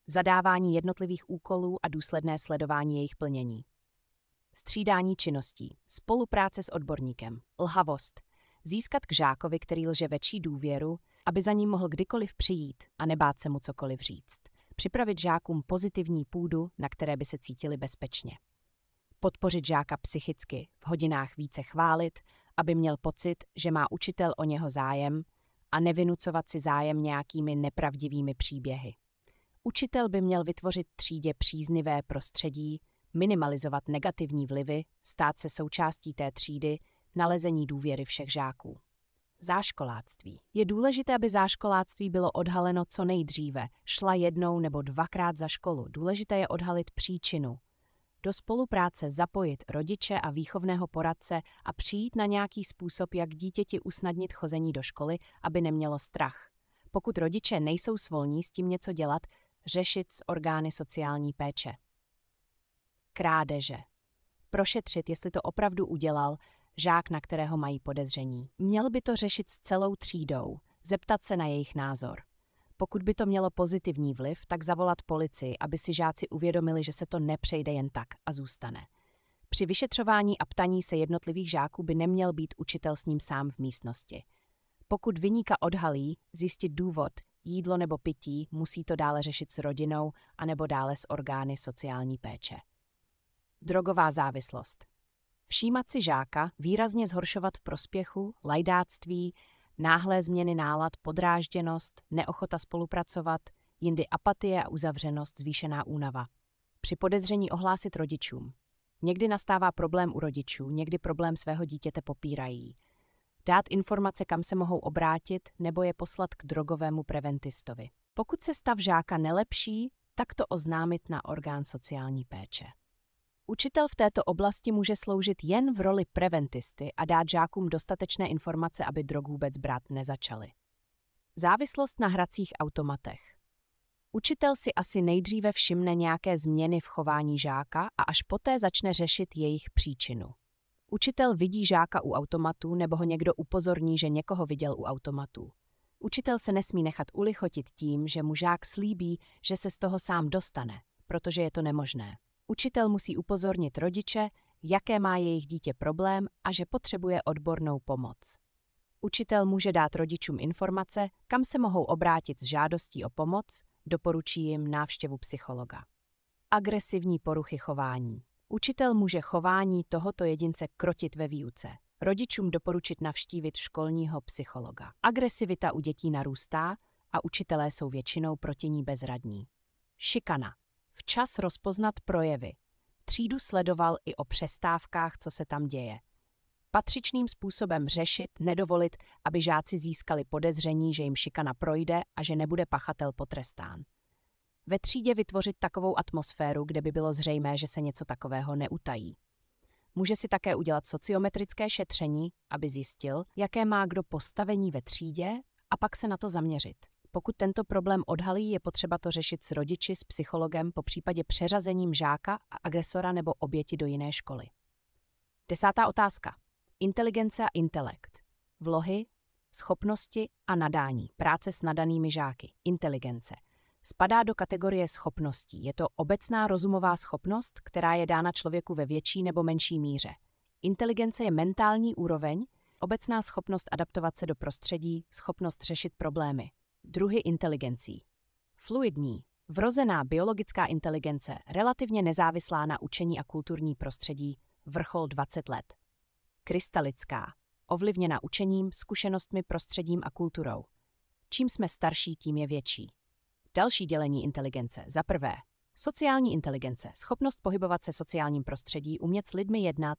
A: Zadávání jednotlivých úkolů a důsledné sledování jejich plnění. Střídání činností. Spolupráce s odborníkem. Lhavost. Získat k žákovi, který lže, větší důvěru, aby za ním mohl kdykoliv přijít a nebát se mu cokoliv říct. Připravit žákům pozitivní půdu, na které by se cítili bezpečně. Podpořit žáka psychicky, v hodinách více chválit, aby měl pocit, že má učitel o něho zájem, a nevynucovat si zájem nějakými nepravdivými příběhy. Učitel by měl vytvořit třídě příznivé prostředí, minimalizovat negativní vlivy, stát se součástí té třídy, nalezení důvěry všech žáků. Záškoláctví. Je důležité, aby záškoláctví bylo odhaleno co nejdříve, šla jednou nebo dvakrát za školu. Důležité je odhalit příčinu. Do spolupráce zapojit rodiče a výchovného poradce a přijít na nějaký způsob, jak dítěti usnadnit chození do školy, aby nemělo strach. Pokud rodiče nejsou svolní s tím něco dělat, řešit s orgány sociální péče. Krádeže. Prošetřit, jestli to opravdu udělal žák, na kterého mají podezření. Měl by to řešit s celou třídou, zeptat se na jejich názor. Pokud by to mělo pozitivní vliv, tak zavolat policii, aby si žáci uvědomili, že se to nepřejde jen tak a zůstane. Při vyšetřování a ptaní se jednotlivých žáků by neměl být učitel s ním sám v místnosti. Pokud viníka odhalí, zjistit důvod, jídlo nebo pití, musí to dále řešit s rodinou anebo dále s orgány sociální péče. Drogová závislost. Všímat si žáka, výrazně zhoršovat v prospěchu, lajdáctví, náhlé změny nálad, podrážděnost, neochota spolupracovat, jindy apatie a uzavřenost, zvýšená únava. Při podezření ohlásit rodičům. Někdy nastává problém u rodičů, někdy problém svého dítěte popírají. Dát informace, kam se mohou obrátit, nebo je poslat k drogovému preventistovi. Pokud se stav žáka nelepší, tak to oznámit na orgán sociální péče. Učitel v této oblasti může sloužit jen v roli preventisty a dát žákům dostatečné informace, aby drogu vůbec brát nezačali. Závislost na hracích automatech. Učitel si asi nejdříve všimne nějaké změny v chování žáka a až poté začne řešit jejich příčinu. Učitel vidí žáka u automatu nebo ho někdo upozorní, že někoho viděl u automatu. Učitel se nesmí nechat ulichotit tím, že mu žák slíbí, že se z toho sám dostane, protože je to nemožné. Učitel musí upozornit rodiče, jaké má jejich dítě problém a že potřebuje odbornou pomoc. Učitel může dát rodičům informace, kam se mohou obrátit s žádostí o pomoc, doporučí jim návštěvu psychologa. Agresivní poruchy chování. Učitel může chování tohoto jedince krotit ve výuce. Rodičům doporučit navštívit školního psychologa. Agresivita u dětí narůstá a učitelé jsou většinou proti ní bezradní. Šikana. Včas rozpoznat projevy. Třídu sledoval i o přestávkách, co se tam děje. Patřičným způsobem řešit, nedovolit, aby žáci získali podezření, že jim šikana projde a že nebude pachatel potrestán. Ve třídě vytvořit takovou atmosféru, kde by bylo zřejmé, že se něco takového neutají. Může si také udělat sociometrické šetření, aby zjistil, jaké má kdo postavení ve třídě, a pak se na to zaměřit. Pokud tento problém odhalí, je potřeba to řešit s rodiči, s psychologem, popřípadě přeřazením žáka a agresora nebo oběti do jiné školy. 10. otázka. Inteligence a intelekt. Vlohy, schopnosti a nadání. Práce s nadanými žáky. Inteligence. Spadá do kategorie schopností. Je to obecná rozumová schopnost, která je dána člověku ve větší nebo menší míře. Inteligence je mentální úroveň, obecná schopnost adaptovat se do prostředí, schopnost řešit problémy. Druhy inteligencí. Fluidní, vrozená biologická inteligence, relativně nezávislá na učení a kulturní prostředí, vrchol 20 let. Krystalická, ovlivněna učením, zkušenostmi, prostředím a kulturou. Čím jsme starší, tím je větší. Další dělení inteligence. Za prvé, sociální inteligence, schopnost pohybovat se v sociálním prostředí, umět s lidmi jednat,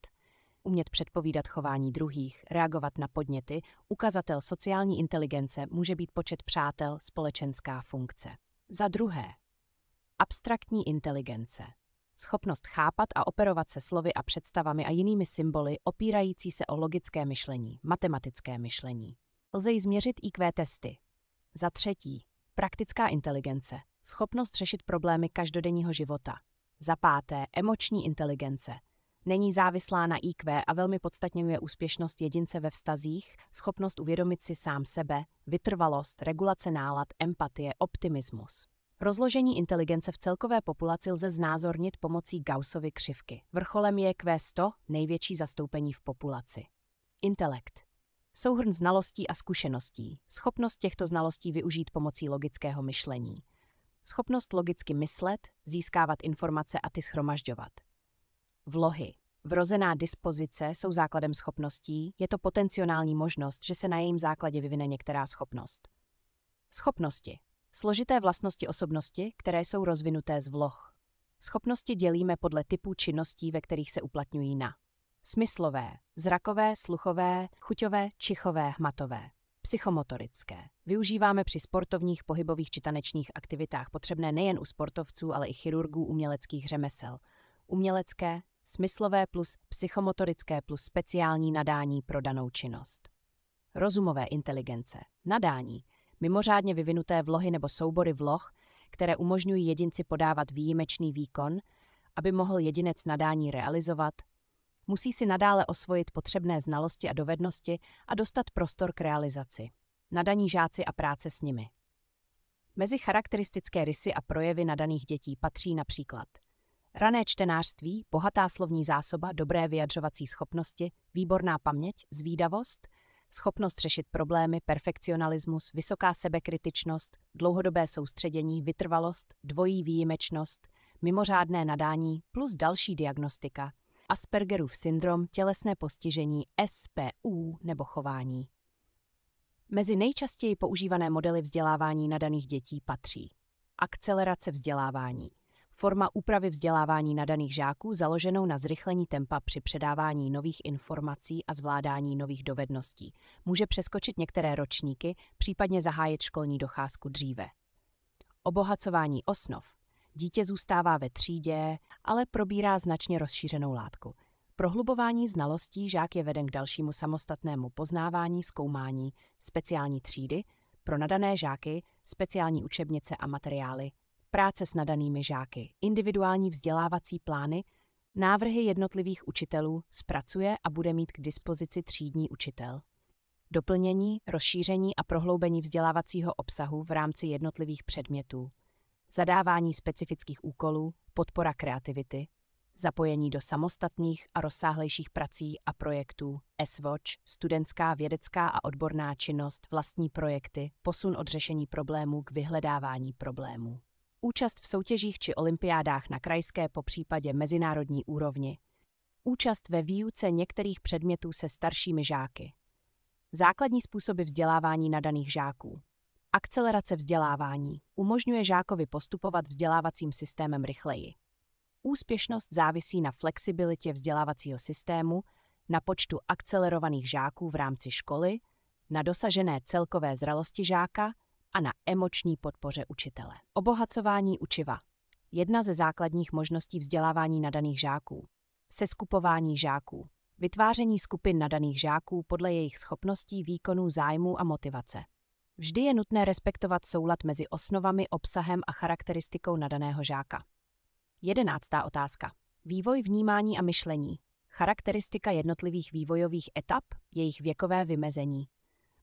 A: umět předpovídat chování druhých, reagovat na podněty. Ukazatel sociální inteligence může být počet přátel, společenská funkce. Za druhé, abstraktní inteligence. Schopnost chápat a operovat se slovy a představami a jinými symboly opírající se o logické myšlení, matematické myšlení. Lze ji změřit IQ testy. Za třetí, praktická inteligence. Schopnost řešit problémy každodenního života. Za páté, emoční inteligence. Není závislá na IQ a velmi podstatňuje úspěšnost jedince ve vztazích, schopnost uvědomit si sám sebe, vytrvalost, regulace nálad, empatie, optimismus. Rozložení inteligence v celkové populaci lze znázornit pomocí Gaussovy křivky. Vrcholem je IQ 100, největší zastoupení v populaci. Intelekt. Souhrn znalostí a zkušeností. Schopnost těchto znalostí využít pomocí logického myšlení. Schopnost logicky myslet, získávat informace a ty shromažďovat. Vlohy. Vrozená dispozice jsou základem schopností, je to potenciální možnost, že se na jejím základě vyvine některá schopnost. Schopnosti. Složité vlastnosti osobnosti, které jsou rozvinuté z vloh. Schopnosti dělíme podle typů činností, ve kterých se uplatňují na smyslové, zrakové, sluchové, chuťové, čichové, hmatové, psychomotorické. Využíváme při sportovních, pohybových či tanečních aktivitách potřebné nejen u sportovců, ale i chirurgů uměleckých řemesel. Umělecké, smyslové plus psychomotorické plus speciální nadání pro danou činnost. Rozumové inteligence, nadání, mimořádně vyvinuté vlohy nebo soubory vloh, které umožňují jedinci podávat výjimečný výkon, aby mohl jedinec nadání realizovat, musí si nadále osvojit potřebné znalosti a dovednosti a dostat prostor k realizaci. Nadaní žáci a práce s nimi. Mezi charakteristické rysy a projevy nadaných dětí patří například rané čtenářství, bohatá slovní zásoba, dobré vyjadřovací schopnosti, výborná paměť, zvídavost, schopnost řešit problémy, perfekcionalismus, vysoká sebekritičnost, dlouhodobé soustředění, vytrvalost, dvojí výjimečnost, mimořádné nadání plus další diagnostika, Aspergerův syndrom, tělesné postižení, SPU nebo chování. Mezi nejčastěji používané modely vzdělávání nadaných dětí patří akcelerace vzdělávání, forma úpravy vzdělávání nadaných žáků založenou na zrychlení tempa při předávání nových informací a zvládání nových dovedností. Může přeskočit některé ročníky, případně zahájit školní docházku dříve. Obohacování osnov. Dítě zůstává ve třídě, ale probírá značně rozšířenou látku. Prohlubování znalostí žák je veden k dalšímu samostatnému poznávání, zkoumání, speciální třídy, pro nadané žáky, speciální učebnice a materiály, práce s nadanými žáky, individuální vzdělávací plány, návrhy jednotlivých učitelů zpracuje a bude mít k dispozici třídní učitel. Doplnění, rozšíření a prohloubení vzdělávacího obsahu v rámci jednotlivých předmětů. Zadávání specifických úkolů, podpora kreativity, zapojení do samostatných a rozsáhlejších prací a projektů, SWOT, studentská, vědecká a odborná činnost, vlastní projekty, posun od řešení problémů k vyhledávání problémů. Účast v soutěžích či olympiádách na krajské popřípadě mezinárodní úrovni. Účast ve výuce některých předmětů se staršími žáky. Základní způsoby vzdělávání nadaných žáků. Akcelerace vzdělávání umožňuje žákovi postupovat vzdělávacím systémem rychleji. Úspěšnost závisí na flexibilitě vzdělávacího systému, na počtu akcelerovaných žáků v rámci školy, na dosažené celkové zralosti žáka a na emoční podpoře učitele. Obohacování učiva. Jedna ze základních možností vzdělávání nadaných žáků. Seskupování žáků. Vytváření skupin nadaných žáků podle jejich schopností, výkonů, zájmů a motivace. Vždy je nutné respektovat soulad mezi osnovami, obsahem a charakteristikou nadaného žáka. 11. otázka. Vývoj vnímání a myšlení. Charakteristika jednotlivých vývojových etap, jejich věkové vymezení.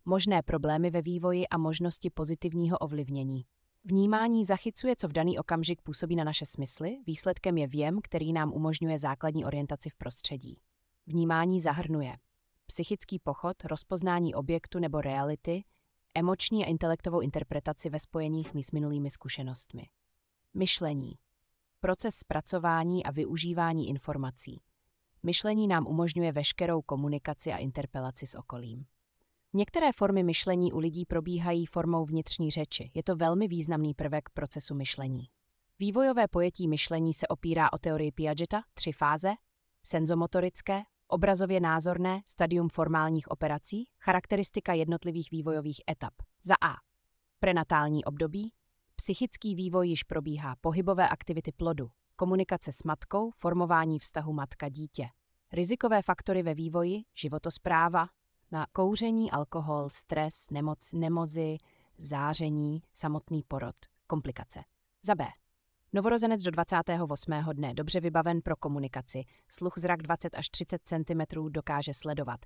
A: Možné problémy ve vývoji a možnosti pozitivního ovlivnění. Vnímání zachycuje, co v daný okamžik působí na naše smysly, výsledkem je věm, který nám umožňuje základní orientaci v prostředí. Vnímání zahrnuje psychický pochod, rozpoznání objektu nebo reality, emoční a intelektovou interpretaci ve spojeních s minulými zkušenostmi. Myšlení. Proces zpracování a využívání informací. Myšlení nám umožňuje veškerou komunikaci a interpelaci s okolím. Některé formy myšlení u lidí probíhají formou vnitřní řeči. Je to velmi významný prvek procesu myšlení. Vývojové pojetí myšlení se opírá o teorii Piageta, 3 fáze, senzomotorické, obrazově názorné, stadium formálních operací, charakteristika jednotlivých vývojových etap. Za A. Prenatální období, psychický vývoj již probíhá, pohybové aktivity plodu, komunikace s matkou, formování vztahu matka-dítě. Rizikové faktory ve vývoji, životospráva, na kouření, alkohol, stres, nemoci, záření, samotný porod, komplikace. Za B. Novorozenec do 28. dne dobře vybaven pro komunikaci, sluch zrak 20 až 30 cm dokáže sledovat.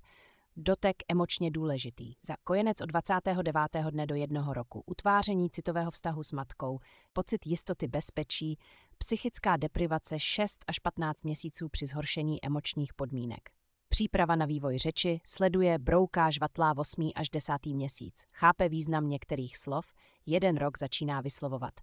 A: Dotek emočně důležitý. Za kojenec od 29. dne do 1 roku. Utváření citového vztahu s matkou, pocit jistoty bezpečí, psychická deprivace 6 až 15 měsíců při zhoršení emočních podmínek. Příprava na vývoj řeči, sleduje, brouká, žvatlá 8. až 10. měsíc. Chápe význam některých slov, 1 rok začíná vyslovovat.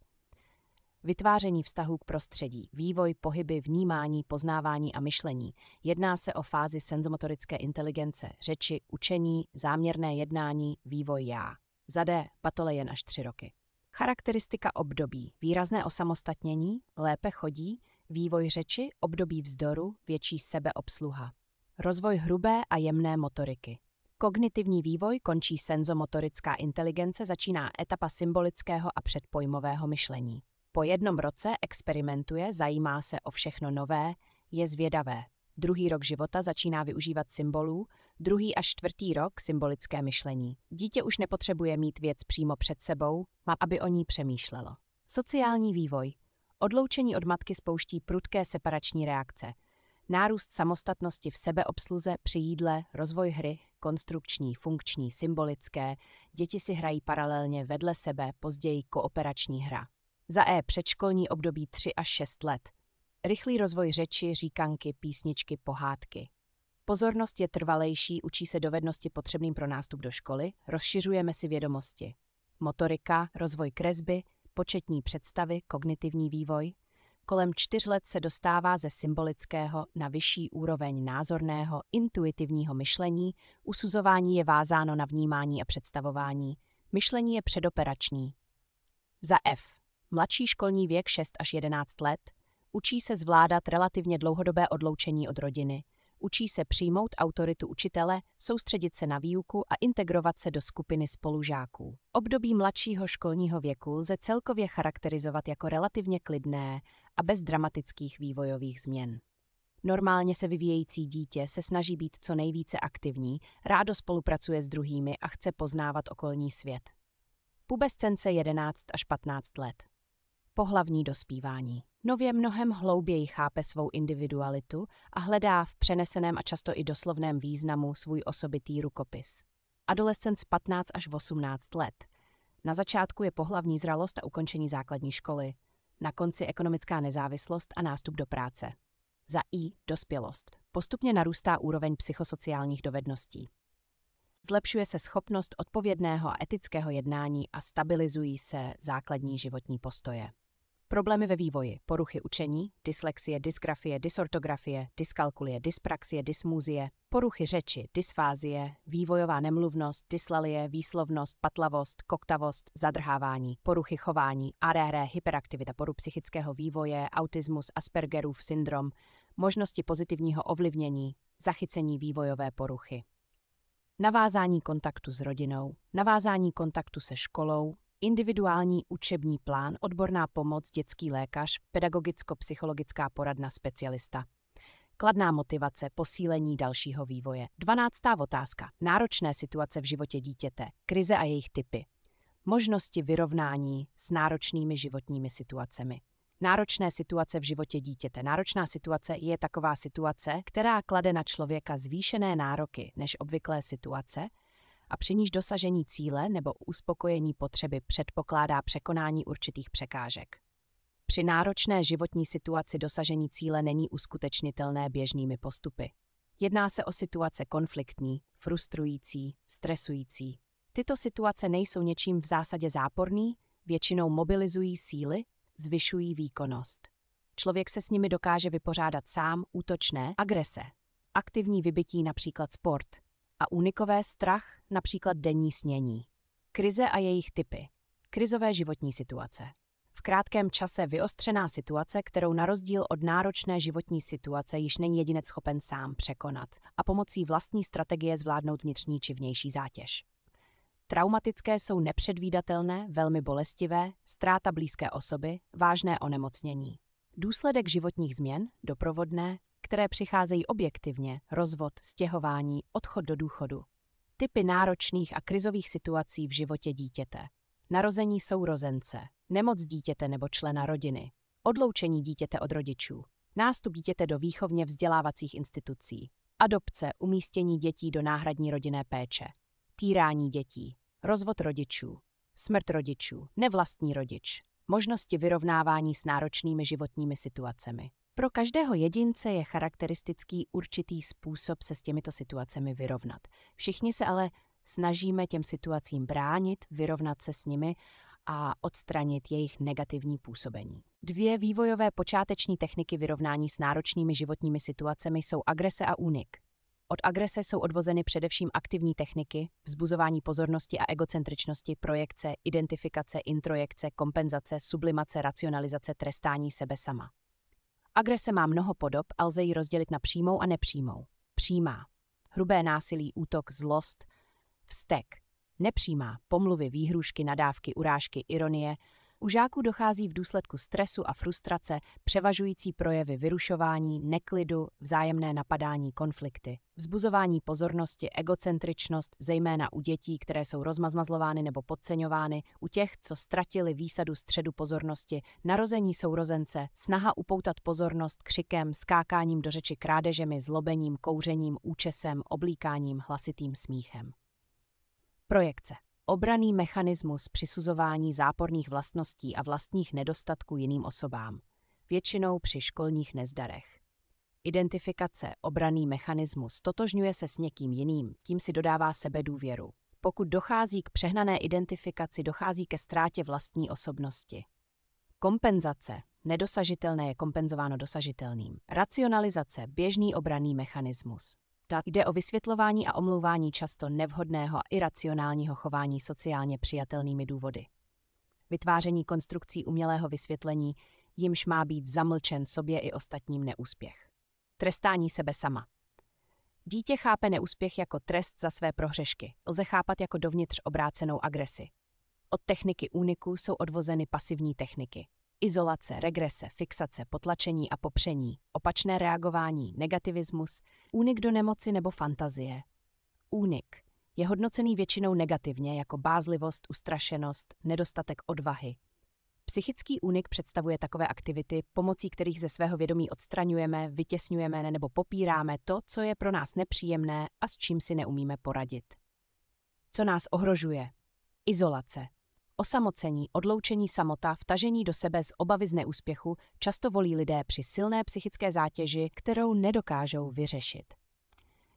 A: Vytváření vztahů k prostředí, vývoj, pohyby, vnímání, poznávání a myšlení. Jedná se o fázi senzomotorické inteligence, řeči, učení, záměrné jednání, vývoj já. Za D. Batole jen až 3 roky. Charakteristika období, výrazné osamostatnění, lépe chodí, vývoj řeči, období vzdoru, větší sebeobsluha. Rozvoj hrubé a jemné motoriky. Kognitivní vývoj končí senzomotorická inteligence, začíná etapa symbolického a předpojmového myšlení. Po 1 roce experimentuje, zajímá se o všechno nové, je zvědavé. 2. rok života začíná využívat symbolů, 2. až 4. rok symbolické myšlení. Dítě už nepotřebuje mít věc přímo před sebou, má, aby o ní přemýšlelo. Sociální vývoj. Odloučení od matky spouští prudké separační reakce. Nárůst samostatnosti v sebeobsluze při jídle, rozvoj hry, konstrukční, funkční, symbolické, děti si hrají paralelně vedle sebe, později kooperační hra. Za E. Předškolní období 3 až 6 let. Rychlý rozvoj řeči, říkanky, písničky, pohádky. Pozornost je trvalejší, učí se dovednosti potřebným pro nástup do školy, rozšiřujeme si vědomosti. Motorika, rozvoj kresby, početní představy, kognitivní vývoj. Kolem 4 let se dostává ze symbolického na vyšší úroveň názorného, intuitivního myšlení, usuzování je vázáno na vnímání a představování, myšlení je předoperační. Za F. Mladší školní věk 6 až 11 let, učí se zvládat relativně dlouhodobé odloučení od rodiny, učí se přijmout autoritu učitele, soustředit se na výuku a integrovat se do skupiny spolužáků. Období mladšího školního věku lze celkově charakterizovat jako relativně klidné a bez dramatických vývojových změn. Normálně se vyvíjející dítě se snaží být co nejvíce aktivní, rádo spolupracuje s druhými a chce poznávat okolní svět. Pubescence 11 až 15 let. Pohlavní dospívání. Nově mnohem hlouběji chápe svou individualitu a hledá v přeneseném a často i doslovném významu svůj osobitý rukopis. Adolescence 15 až 18 let. Na začátku je pohlavní zralost a ukončení základní školy. Na konci ekonomická nezávislost a nástup do práce. Za I. Dospělost. Postupně narůstá úroveň psychosociálních dovedností. Zlepšuje se schopnost odpovědného a etického jednání a stabilizují se základní životní postoje. Problémy ve vývoji, poruchy učení, dyslexie, dysgrafie, dysortografie, dyskalkulie, dyspraxie, dysmúzie, poruchy řeči, dysfázie, vývojová nemluvnost, dyslalie, výslovnost, patlavost, koktavost, zadrhávání, poruchy chování, ADHD, hyperaktivita, poruch psychického vývoje, autismus, Aspergerův syndrom, možnosti pozitivního ovlivnění, zachycení vývojové poruchy. Navázání kontaktu s rodinou, navázání kontaktu se školou, individuální učební plán, odborná pomoc, dětský lékař, pedagogicko-psychologická poradna specialista. Kladná motivace, posílení dalšího vývoje. 12. otázka. Náročné situace v životě dítěte, krize a jejich typy. Možnosti vyrovnání s náročnými životními situacemi. Náročné situace v životě dítěte. Náročná situace je taková situace, která klade na člověka zvýšené nároky než obvyklé situace a při níž dosažení cíle nebo uspokojení potřeby předpokládá překonání určitých překážek. Při náročné životní situaci dosažení cíle není uskutečnitelné běžnými postupy. Jedná se o situace konfliktní, frustrující, stresující. Tyto situace nejsou něčím v zásadě záporný, většinou mobilizují síly, zvyšují výkonnost. Člověk se s nimi dokáže vypořádat sám, útočné, agrese, aktivní vybití, například sport, a únikové strach, například denní snění. Krize a jejich typy. Krizové životní situace. V krátkém čase vyostřená situace, kterou na rozdíl od náročné životní situace již není jedinec schopen sám překonat a pomocí vlastní strategie zvládnout vnitřní či vnější zátěž. Traumatické jsou nepředvídatelné, velmi bolestivé, ztráta blízké osoby, vážné onemocnění. Důsledek životních změn, doprovodné, které přicházejí objektivně, rozvod, stěhování, odchod do důchodu. Typy náročných a krizových situací v životě dítěte. Narození sourozence, nemoc dítěte nebo člena rodiny, odloučení dítěte od rodičů, nástup dítěte do výchovně vzdělávacích institucí, adopce, umístění dětí do náhradní rodinné péče, týrání dětí, rozvod rodičů, smrt rodičů, nevlastní rodič, možnosti vyrovnávání s náročnými životními situacemi. Pro každého jedince je charakteristický určitý způsob se s těmito situacemi vyrovnat. Všichni se ale snažíme těm situacím bránit, vyrovnat se s nimi a odstranit jejich negativní působení. 2 vývojové počáteční techniky vyrovnání s náročnými životními situacemi jsou agrese a únik. Od agrese jsou odvozeny především aktivní techniky, vzbuzování pozornosti a egocentričnosti, projekce, identifikace, introjekce, kompenzace, sublimace, racionalizace, trestání sebe sama. Agrese má mnoho podob a lze ji rozdělit na přímou a nepřímou. Přímá. Hrubé násilí, útok, zlost, vztek. Nepřímá. Pomluvy, výhrůžky, nadávky, urážky, ironie. U žáků dochází v důsledku stresu a frustrace převažující projevy vyrušování, neklidu, vzájemné napadání, konflikty. Vzbuzování pozornosti, egocentričnost, zejména u dětí, které jsou rozmazlovány nebo podceňovány, u těch, co ztratili výsadu středu pozornosti, narození sourozence, snaha upoutat pozornost křikem, skákáním do řeči, krádežemi, zlobením, kouřením, účesem, oblíkáním, hlasitým smíchem. Projekce. Obranný mechanismus přisuzování záporných vlastností a vlastních nedostatků jiným osobám, většinou při školních nezdarech. Identifikace, obranný mechanismus, totožňuje se s někým jiným, tím si dodává sebedůvěru. Pokud dochází k přehnané identifikaci, dochází ke ztrátě vlastní osobnosti. Kompenzace, nedosažitelné je kompenzováno dosažitelným. Racionalizace, běžný obranný mechanismus. Jde o vysvětlování a omlouvání často nevhodného a iracionálního chování sociálně přijatelnými důvody. Vytváření konstrukcí umělého vysvětlení, jimž má být zamlčen sobě i ostatním neúspěch. Trestání sebe sama. Dítě chápe neúspěch jako trest za své prohřešky. Lze chápat jako dovnitř obrácenou agresi. Od techniky úniku jsou odvozeny pasivní techniky. Izolace, regrese, fixace, potlačení a popření, opačné reagování, negativismus, únik do nemoci nebo fantazie. Únik je hodnocený většinou negativně jako bázlivost, ustrašenost, nedostatek odvahy. Psychický únik představuje takové aktivity, pomocí kterých ze svého vědomí odstraňujeme, vytěsňujeme nebo popíráme to, co je pro nás nepříjemné a s čím si neumíme poradit. Co nás ohrožuje? Izolace. Osamocení, odloučení, samota, vtažení do sebe z obavy z neúspěchu často volí lidé při silné psychické zátěži, kterou nedokážou vyřešit.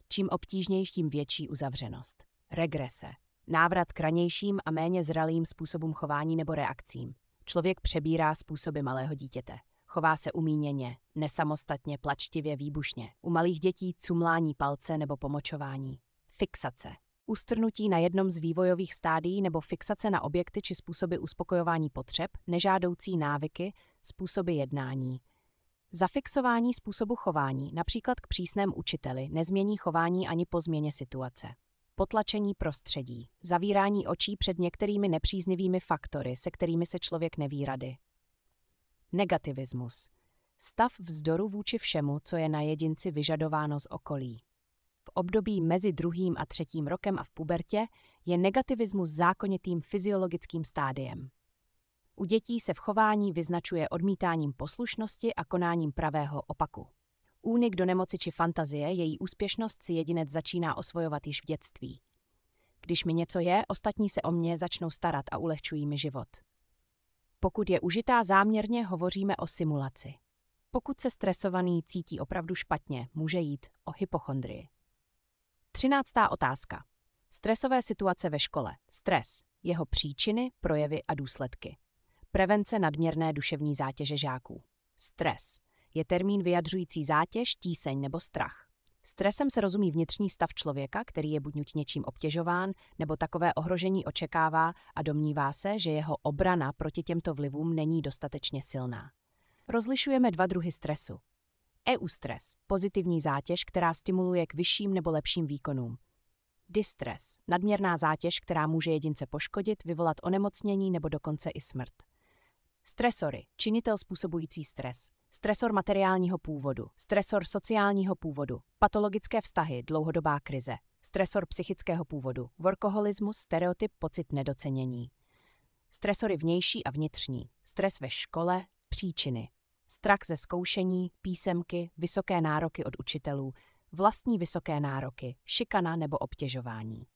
A: Čím obtížnější, tím větší uzavřenost. Regrese. Návrat k ranějším a méně zralým způsobům chování nebo reakcím. Člověk přebírá způsoby malého dítěte. Chová se umíněně, nesamostatně, plačtivě, výbušně. U malých dětí cumlání palce nebo pomočování. Fixace. Ustrnutí na jednom z vývojových stádií nebo fixace na objekty či způsoby uspokojování potřeb, nežádoucí návyky, způsoby jednání. Zafixování způsobu chování, například k přísnému učiteli, nezmění chování ani po změně situace. Potlačení prostředí, zavírání očí před některými nepříznivými faktory, se kterými se člověk neví rady. Negativismus. Stav vzdoru vůči všemu, co je na jedinci vyžadováno z okolí. V období mezi 2. a 3. rokem a v pubertě je negativismus zákonitým fyziologickým stádiem. U dětí se v chování vyznačuje odmítáním poslušnosti a konáním pravého opaku. Únik do nemoci či fantazie, její úspěšnost si jedinec začíná osvojovat již v dětství. Když mi něco je, ostatní se o mě začnou starat a ulehčují mi život. Pokud je užitá záměrně, hovoříme o simulaci. Pokud se stresovaný cítí opravdu špatně, může jít o hypochondrii. 13. otázka. Stresové situace ve škole. Stres. Jeho příčiny, projevy a důsledky. Prevence nadměrné duševní zátěže žáků. Stres je termín vyjadřující zátěž, tíseň nebo strach. Stresem se rozumí vnitřní stav člověka, který je buď něčím obtěžován, nebo takové ohrožení očekává a domnívá se, že jeho obrana proti těmto vlivům není dostatečně silná. Rozlišujeme 2 druhy stresu. Eustres, pozitivní zátěž, která stimuluje k vyšším nebo lepším výkonům. Distres, nadměrná zátěž, která může jedince poškodit, vyvolat onemocnění nebo dokonce i smrt. Stresory, činitel způsobující stres. Stresor materiálního původu, stresor sociálního původu, patologické vztahy, dlouhodobá krize, stresor psychického původu, workoholismus, stereotyp, pocit nedocenění. Stresory vnější a vnitřní, stres ve škole, příčiny. Strach ze zkoušení, písemky, vysoké nároky od učitelů, vlastní vysoké nároky, šikana nebo obtěžování.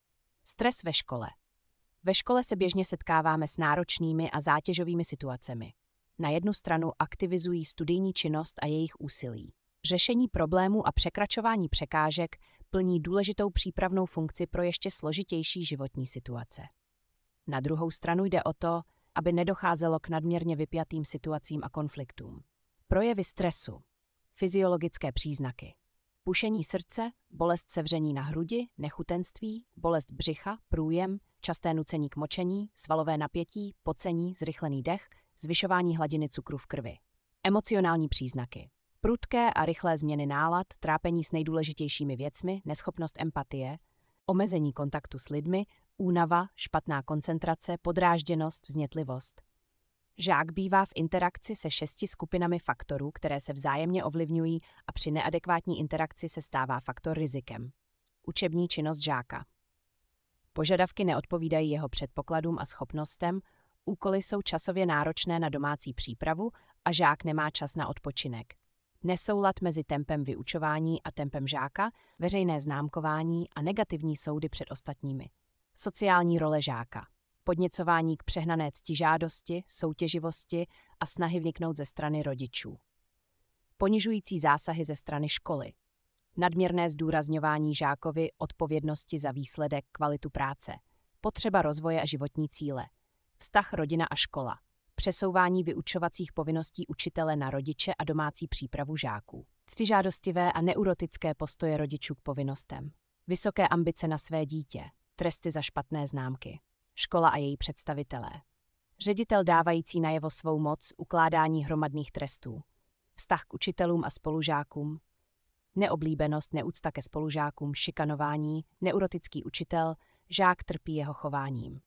A: Stres ve škole. Ve škole se běžně setkáváme s náročnými a zátěžovými situacemi. Na jednu stranu aktivizují studijní činnost a jejich úsilí. Řešení problémů a překračování překážek plní důležitou přípravnou funkci pro ještě složitější životní situace. Na druhou stranu jde o to, aby nedocházelo k nadměrně vypjatým situacím a konfliktům. Projevy stresu. Fyziologické příznaky. Pušení srdce, bolest sevření na hrudi, nechutenství, bolest břicha, průjem, časté nucení k močení, svalové napětí, pocení, zrychlený dech, zvyšování hladiny cukru v krvi. Emocionální příznaky. Prudké a rychlé změny nálad, trápení s nejdůležitějšími věcmi, neschopnost empatie, omezení kontaktu s lidmi, únava, špatná koncentrace, podrážděnost, vznětlivost. Žák bývá v interakci se 6 skupinami faktorů, které se vzájemně ovlivňují a při neadekvátní interakci se stává faktor rizikem. Učební činnost žáka. Požadavky neodpovídají jeho předpokladům a schopnostem, úkoly jsou časově náročné na domácí přípravu a žák nemá čas na odpočinek. Nesoulad mezi tempem vyučování a tempem žáka, veřejné známkování a negativní soudy před ostatními. Sociální role žáka. Podněcování k přehnané ctižádosti, soutěživosti a snahy vniknout ze strany rodičů. Ponižující zásahy ze strany školy. Nadměrné zdůrazňování žákovi odpovědnosti za výsledek, kvalitu práce. Potřeba rozvoje a životní cíle. Vztah rodina a škola. Přesouvání vyučovacích povinností učitele na rodiče a domácí přípravu žáků. Ctižádostivé a neurotické postoje rodičů k povinnostem. Vysoké ambice na své dítě. Tresty za špatné známky. Škola a její představitelé. Ředitel dávající najevo svou moc, ukládání hromadných trestů. Vztah k učitelům a spolužákům. Neoblíbenost, neúcta ke spolužákům, šikanování, neurotický učitel, žák trpí jeho chováním.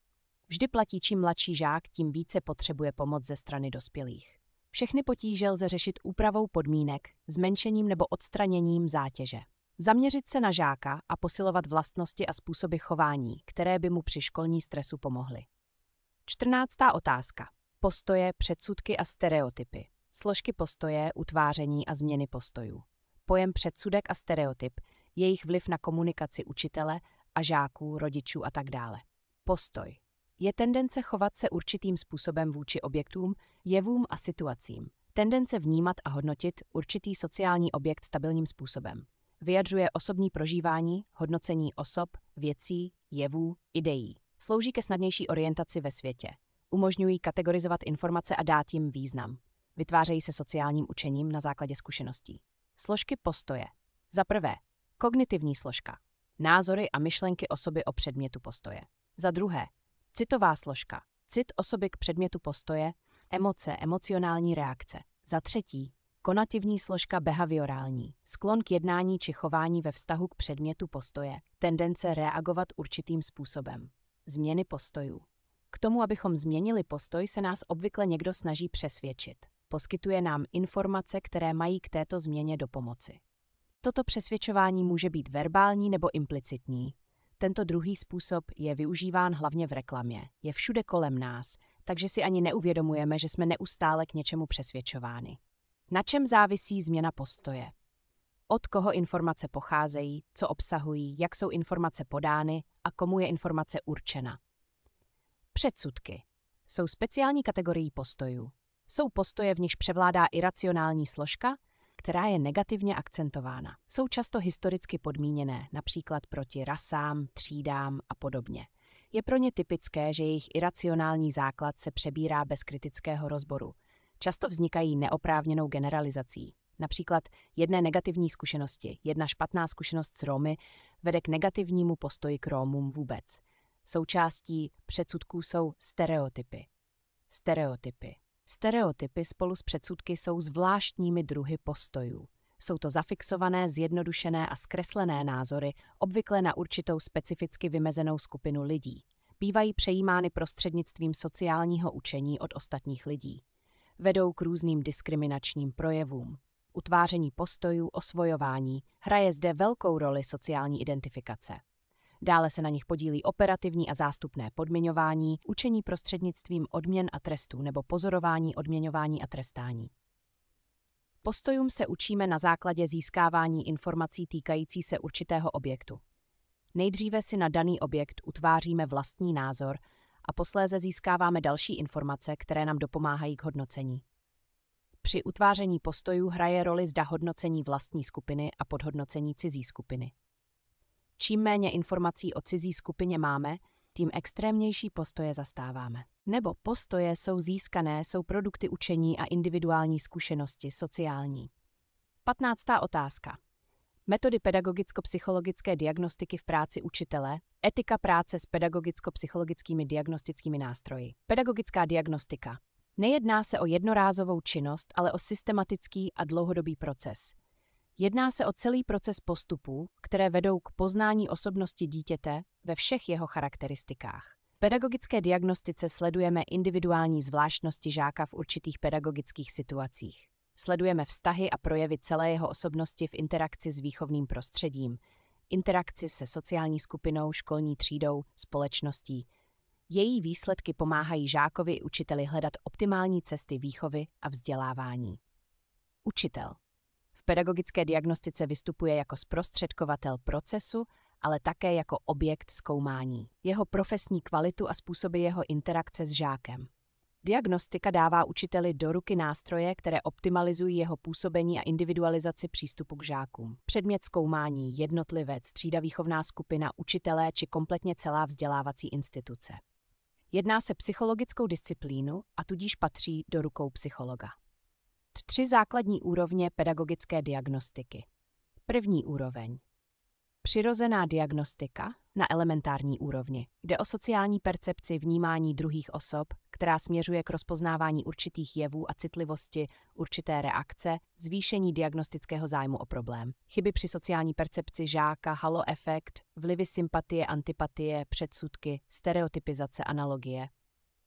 A: Vždy platí, čím mladší žák, tím více potřebuje pomoc ze strany dospělých. Všechny potíže lze řešit úpravou podmínek, zmenšením nebo odstraněním zátěže. Zaměřit se na žáka a posilovat vlastnosti a způsoby chování, které by mu při školní stresu pomohly. 14. otázka. Postoje, předsudky a stereotypy. Složky postoje, utváření a změny postojů. Pojem předsudek a stereotyp, jejich vliv na komunikaci učitele a žáků, rodičů a tak dále. Postoj. Je tendence chovat se určitým způsobem vůči objektům, jevům a situacím. Tendence vnímat a hodnotit určitý sociální objekt stabilním způsobem. Vyjadřuje osobní prožívání, hodnocení osob, věcí, jevů, ideí. Slouží ke snadnější orientaci ve světě. Umožňují kategorizovat informace a dát jim význam. Vytvářejí se sociálním učením na základě zkušeností. Složky postoje. Za prvé, kognitivní složka. Názory a myšlenky osoby o předmětu postoje. Za druhé, citová složka. Cit osoby k předmětu postoje, emoce, emocionální reakce. Za třetí, konativní složka behaviorální. Sklon k jednání či chování ve vztahu k předmětu postoje. Tendence reagovat určitým způsobem. Změny postojů. K tomu, abychom změnili postoj, se nás obvykle někdo snaží přesvědčit. Poskytuje nám informace, které mají k této změně dopomoci. Toto přesvědčování může být verbální nebo implicitní. Tento druhý způsob je využíván hlavně v reklamě. Je všude kolem nás, takže si ani neuvědomujeme, že jsme neustále k něčemu přesvědčováni. Na čem závisí změna postoje? Od koho informace pocházejí, co obsahují, jak jsou informace podány a komu je informace určena. Předsudky. Jsou speciální kategorií postojů. Jsou postoje, v nichž převládá iracionální složka, která je negativně akcentována. Jsou často historicky podmíněné, například proti rasám, třídám a podobně. Je pro ně typické, že jejich iracionální základ se přebírá bez kritického rozboru. Často vznikají neoprávněnou generalizací. Například jedné negativní zkušenosti, jedna špatná zkušenost s Romy vede k negativnímu postoji k Rómům vůbec. Součástí předsudků jsou stereotypy. Stereotypy spolu s předsudky jsou zvláštními druhy postojů. Jsou to zafixované, zjednodušené a zkreslené názory, obvykle na určitou specificky vymezenou skupinu lidí. Bývají přejímány prostřednictvím sociálního učení od ostatních lidí. Vedou k různým diskriminačním projevům. Utváření postojů, osvojování, hraje zde velkou roli sociální identifikace. Dále se na nich podílí operativní a zástupné podmiňování, učení prostřednictvím odměn a trestů nebo pozorování, odměňování a trestání. Postojům se učíme na základě získávání informací týkající se určitého objektu. Nejdříve si na daný objekt utváříme vlastní názor a posléze získáváme další informace, které nám dopomáhají k hodnocení. Při utváření postojů hraje roli zda hodnocení vlastní skupiny a podhodnocení cizí skupiny. Čím méně informací o cizí skupině máme, tím extrémnější postoje zastáváme. Nebo postoje jsou produkty učení a individuální zkušenosti sociální. 15. otázka. Metody pedagogicko-psychologické diagnostiky v práci učitele, etika práce s pedagogicko-psychologickými diagnostickými nástroji. Pedagogická diagnostika. Nejedná se o jednorázovou činnost, ale o systematický a dlouhodobý proces. Jedná se o celý proces postupů, které vedou k poznání osobnosti dítěte ve všech jeho charakteristikách. V pedagogické diagnostice sledujeme individuální zvláštnosti žáka v určitých pedagogických situacích. Sledujeme vztahy a projevy celé jeho osobnosti v interakci s výchovným prostředím, interakci se sociální skupinou, školní třídou, společností. Její výsledky pomáhají žákovi i učiteli hledat optimální cesty výchovy a vzdělávání. Učitel. V pedagogické diagnostice vystupuje jako zprostředkovatel procesu, ale také jako objekt zkoumání, jeho profesní kvalitu a způsoby jeho interakce s žákem. Diagnostika dává učiteli do ruky nástroje, které optimalizují jeho působení a individualizaci přístupu k žákům. Předmět zkoumání, jednotlivec, třída, výchovná skupina, učitelé či kompletně celá vzdělávací instituce. Jedná se psychologickou disciplínu a tudíž patří do rukou psychologa. 3 základní úrovně pedagogické diagnostiky. První úroveň. Přirozená diagnostika na elementární úrovni. Jde o sociální percepci vnímání druhých osob, která směřuje k rozpoznávání určitých jevů a citlivosti, určité reakce, zvýšení diagnostického zájmu o problém. Chyby při sociální percepci žáka, halo efekt, vlivy sympatie, antipatie, předsudky, stereotypizace, analogie.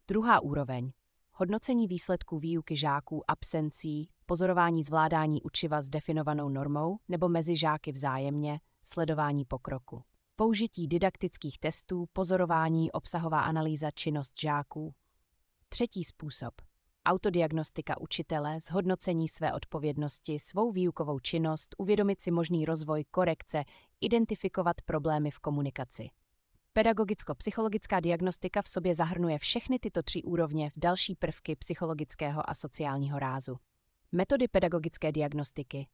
A: Druhá úroveň. Hodnocení výsledků výuky žáků, absencí, pozorování zvládání učiva s definovanou normou nebo mezi žáky vzájemně, sledování pokroku. Použití didaktických testů, pozorování, obsahová analýza, činnost žáků. Třetí způsob. Autodiagnostika učitele, zhodnocení své odpovědnosti, svou výukovou činnost, uvědomit si možný rozvoj, korekce, identifikovat problémy v komunikaci. Pedagogicko-psychologická diagnostika v sobě zahrnuje všechny tyto 3 úrovně v další prvky psychologického a sociálního rázu. Metody pedagogické diagnostiky.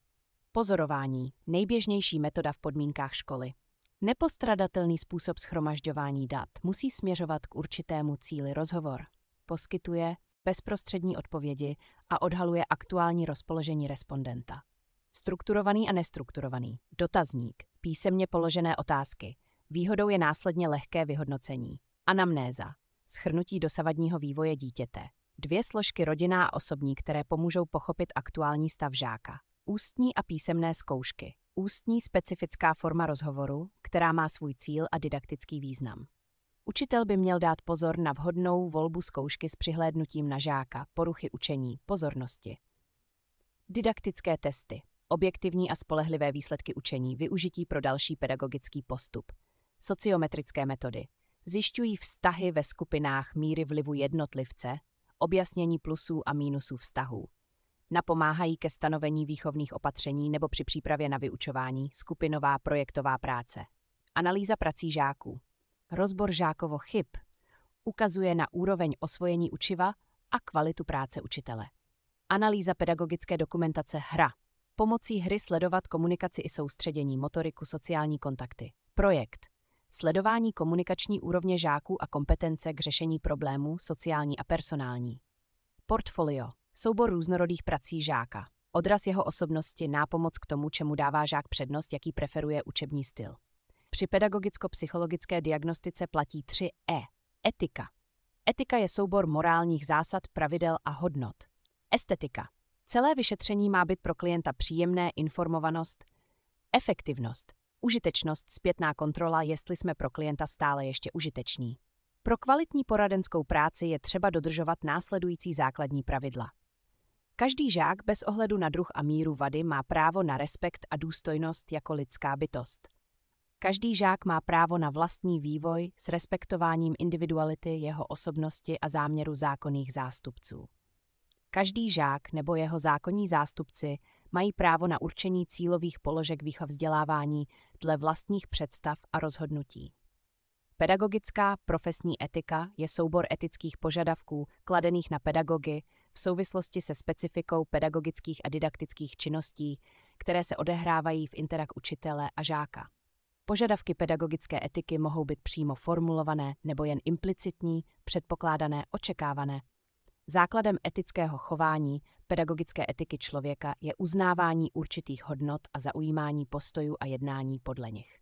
A: Pozorování, nejběžnější metoda v podmínkách školy. Nepostradatelný způsob shromažďování dat musí směřovat k určitému cíli. Rozhovor poskytuje bezprostřední odpovědi a odhaluje aktuální rozpoložení respondenta. Strukturovaný a nestrukturovaný. Dotazník, písemně položené otázky. Výhodou je následně lehké vyhodnocení. Anamnéza, shrnutí dosavadního vývoje dítěte. 2 složky rodinná a osobní, které pomůžou pochopit aktuální stav žáka. Ústní a písemné zkoušky. Ústní specifická forma rozhovoru, která má svůj cíl a didaktický význam. Učitel by měl dát pozor na vhodnou volbu zkoušky s přihlédnutím na žáka, poruchy učení, pozornosti. Didaktické testy. Objektivní a spolehlivé výsledky učení, využití pro další pedagogický postup. Sociometrické metody. Zjišťují vztahy ve skupinách míry vlivu jednotlivce, objasnění plusů a mínusů vztahů. Napomáhají ke stanovení výchovných opatření nebo při přípravě na vyučování, skupinová projektová práce. Analýza prací žáků. Rozbor žákovo chyb ukazuje na úroveň osvojení učiva a kvalitu práce učitele. Analýza pedagogické dokumentace hra. Pomocí hry sledovat komunikaci i soustředění, motoriku, sociální kontakty. Projekt. Sledování komunikační úrovně žáků a kompetence k řešení problémů sociální a personální. Portfolio. Soubor různorodých prací žáka. Odraz jeho osobnosti, nápomoc k tomu, čemu dává žák přednost, jaký preferuje učební styl. Při pedagogicko-psychologické diagnostice platí 3 E. Etika. Etika je soubor morálních zásad, pravidel a hodnot. Estetika. Celé vyšetření má být pro klienta příjemné, informovanost. Efektivnost. Užitečnost, zpětná kontrola, jestli jsme pro klienta stále ještě užiteční. Pro kvalitní poradenskou práci je třeba dodržovat následující základní pravidla. Každý žák bez ohledu na druh a míru vady má právo na respekt a důstojnost jako lidská bytost. Každý žák má právo na vlastní vývoj s respektováním individuality, jeho osobnosti a záměru zákonných zástupců. Každý žák nebo jeho zákonní zástupci mají právo na určení cílových položek vzdělávání dle vlastních představ a rozhodnutí. Pedagogická profesní etika je soubor etických požadavků kladených na pedagogy v souvislosti se specifikou pedagogických a didaktických činností, které se odehrávají v interakci učitele a žáka. Požadavky pedagogické etiky mohou být přímo formulované nebo jen implicitní, předpokládané, očekávané. Základem etického chování pedagogické etiky člověka je uznávání určitých hodnot a zaujímání postojů a jednání podle nich.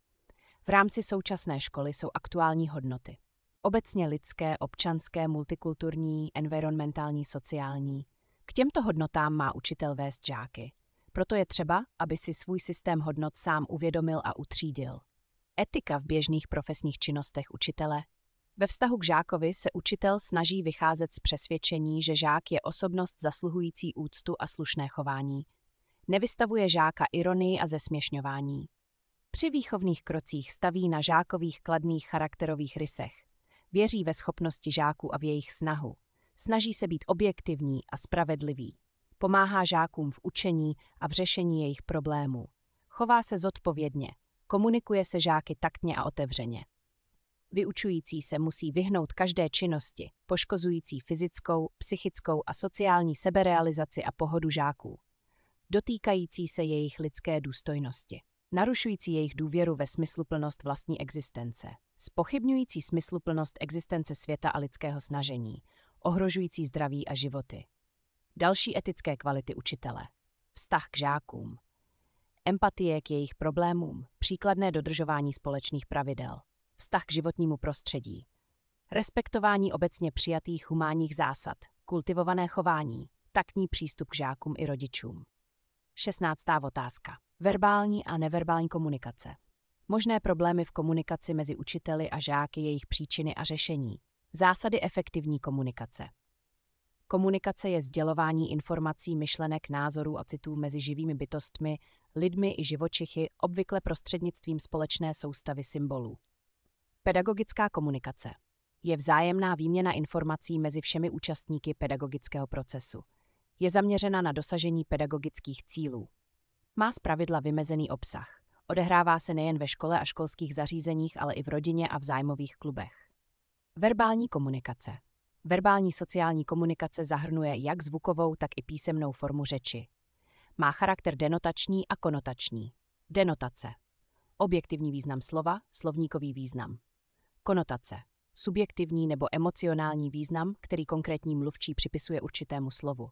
A: V rámci současné školy jsou aktuální hodnoty. Obecně lidské, občanské, multikulturní, environmentální, sociální. K těmto hodnotám má učitel vést žáky. Proto je třeba, aby si svůj systém hodnot sám uvědomil a utřídil. Etika v běžných profesních činnostech učitele. Ve vztahu k žákovi se učitel snaží vycházet z přesvědčení, že žák je osobnost zasluhující úctu a slušné chování. Nevystavuje žáka ironii a zesměšňování. Při výchovných krocích staví na žákových kladných charakterových rysech. Věří ve schopnosti žáků a v jejich snahu. Snaží se být objektivní a spravedlivý. Pomáhá žákům v učení a v řešení jejich problémů. Chová se zodpovědně. Komunikuje se žáky taktně a otevřeně. Vyučující se musí vyhnout každé činnosti, poškozující fyzickou, psychickou a sociální seberealizaci a pohodu žáků, dotýkající se jejich lidské důstojnosti, narušující jejich důvěru ve smysluplnost vlastní existence, zpochybňující smysluplnost existence světa a lidského snažení, ohrožující zdraví a životy. Další etické kvality učitele. Vztah k žákům. Empatie k jejich problémům, příkladné dodržování společných pravidel. Vztah k životnímu prostředí. Respektování obecně přijatých humánních zásad, kultivované chování, taktní přístup k žákům i rodičům. 16. otázka. Verbální a neverbální komunikace. Možné problémy v komunikaci mezi učiteli a žáky, jejich příčiny a řešení. Zásady efektivní komunikace. Komunikace je sdělování informací, myšlenek, názorů a citů mezi živými bytostmi, lidmi i živočichy, obvykle prostřednictvím společné soustavy symbolů. Pedagogická komunikace je vzájemná výměna informací mezi všemi účastníky pedagogického procesu. Je zaměřena na dosažení pedagogických cílů. Má zpravidla vymezený obsah. Odehrává se nejen ve škole a školských zařízeních, ale i v rodině a v zájmových klubech. Verbální komunikace. Verbální sociální komunikace zahrnuje jak zvukovou, tak i písemnou formu řeči. Má charakter denotační a konotační. Denotace. Objektivní význam slova, slovníkový význam. Konotace. Subjektivní nebo emocionální význam, který konkrétní mluvčí připisuje určitému slovu.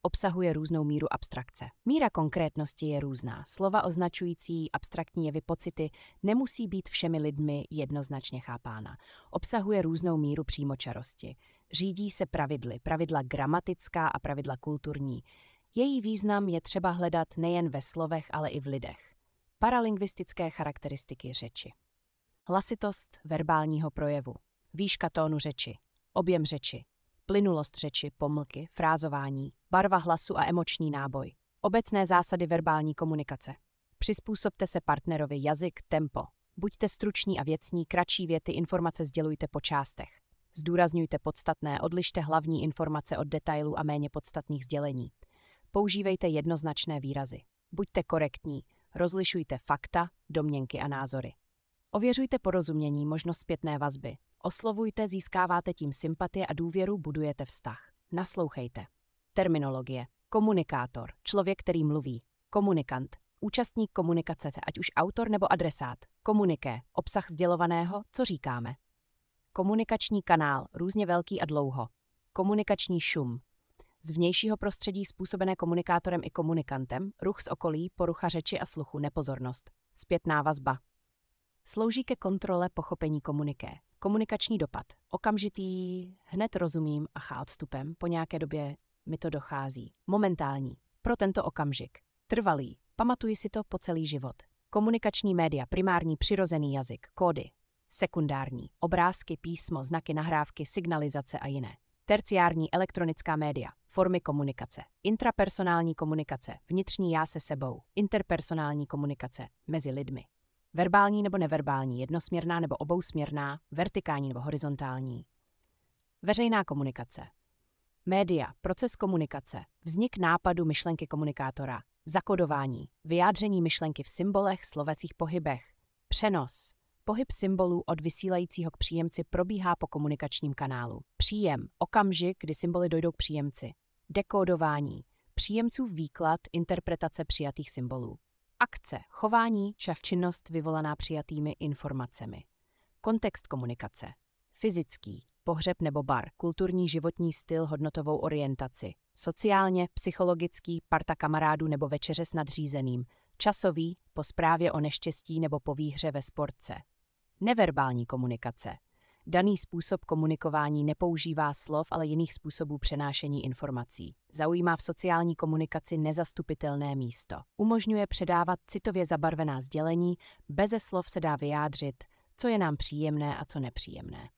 A: Obsahuje různou míru abstrakce. Míra konkrétnosti je různá. Slova označující abstraktní jevy, pocity nemusí být všemi lidmi jednoznačně chápána. Obsahuje různou míru přímočarosti. Řídí se pravidly, pravidla gramatická a pravidla kulturní. Její význam je třeba hledat nejen ve slovech, ale i v lidech. Paralingvistické charakteristiky řeči. Hlasitost verbálního projevu. Výška tónu řeči. Objem řeči. Plynulost řeči, pomlky, frázování, barva hlasu a emoční náboj. Obecné zásady verbální komunikace. Přizpůsobte se partnerovi jazyk, tempo. Buďte struční a věcní, kratší věty, informace sdělujte po částech. Zdůrazňujte podstatné, odlište hlavní informace od detailů a méně podstatných sdělení. Používejte jednoznačné výrazy. Buďte korektní, rozlišujte fakta, domněnky a názory. Ověřujte porozumění, možnost zpětné vazby. Oslovujte, získáváte tím sympatie a důvěru, budujete vztah. Naslouchejte. Terminologie. Komunikátor, člověk, který mluví. Komunikant, účastník komunikace, ať už autor nebo adresát. Komuniké, obsah sdělovaného, co říkáme. Komunikační kanál, různě velký a dlouho. Komunikační šum. Z vnějšího prostředí způsobené komunikátorem i komunikantem, ruch z okolí, porucha řeči a sluchu, nepozornost. Zpětná vazba. Slouží ke kontrole pochopení komuniké. Komunikační dopad. Okamžitý, hned rozumím a odstupem, po nějaké době mi to dochází. Momentální. Pro tento okamžik. Trvalý. Pamatuji si to po celý život. Komunikační média, primární přirozený jazyk, kódy. Sekundární. Obrázky, písmo, znaky, nahrávky, signalizace a jiné. Terciární elektronická média. Formy komunikace. Intrapersonální komunikace. Vnitřní já se sebou. Interpersonální komunikace. Mezi lidmi. Verbální nebo neverbální, jednosměrná nebo obousměrná, vertikální nebo horizontální. Veřejná komunikace. Média, proces komunikace, vznik nápadu myšlenky komunikátora, Zakodování. Vyjádření myšlenky v symbolech, slovecích pohybech. Přenos. Pohyb symbolů od vysílajícího k příjemci probíhá po komunikačním kanálu. Příjem. Okamžik, kdy symboly dojdou k příjemci. Dekódování. Příjemcův výklad, interpretace přijatých symbolů. Akce. Chování, činnost vyvolaná přijatými informacemi. Kontext komunikace. Fyzický. Pohřeb nebo bar. Kulturní životní styl, hodnotovou orientaci. Sociálně, psychologický, parta kamarádů nebo večeře s nadřízeným. Časový, po zprávě o neštěstí nebo po výhře ve sportce. Neverbální komunikace. Daný způsob komunikování nepoužívá slov, ale jiných způsobů přenášení informací. Zaujímá v sociální komunikaci nezastupitelné místo. Umožňuje předávat citově zabarvená sdělení, beze slov se dá vyjádřit, co je nám příjemné a co nepříjemné.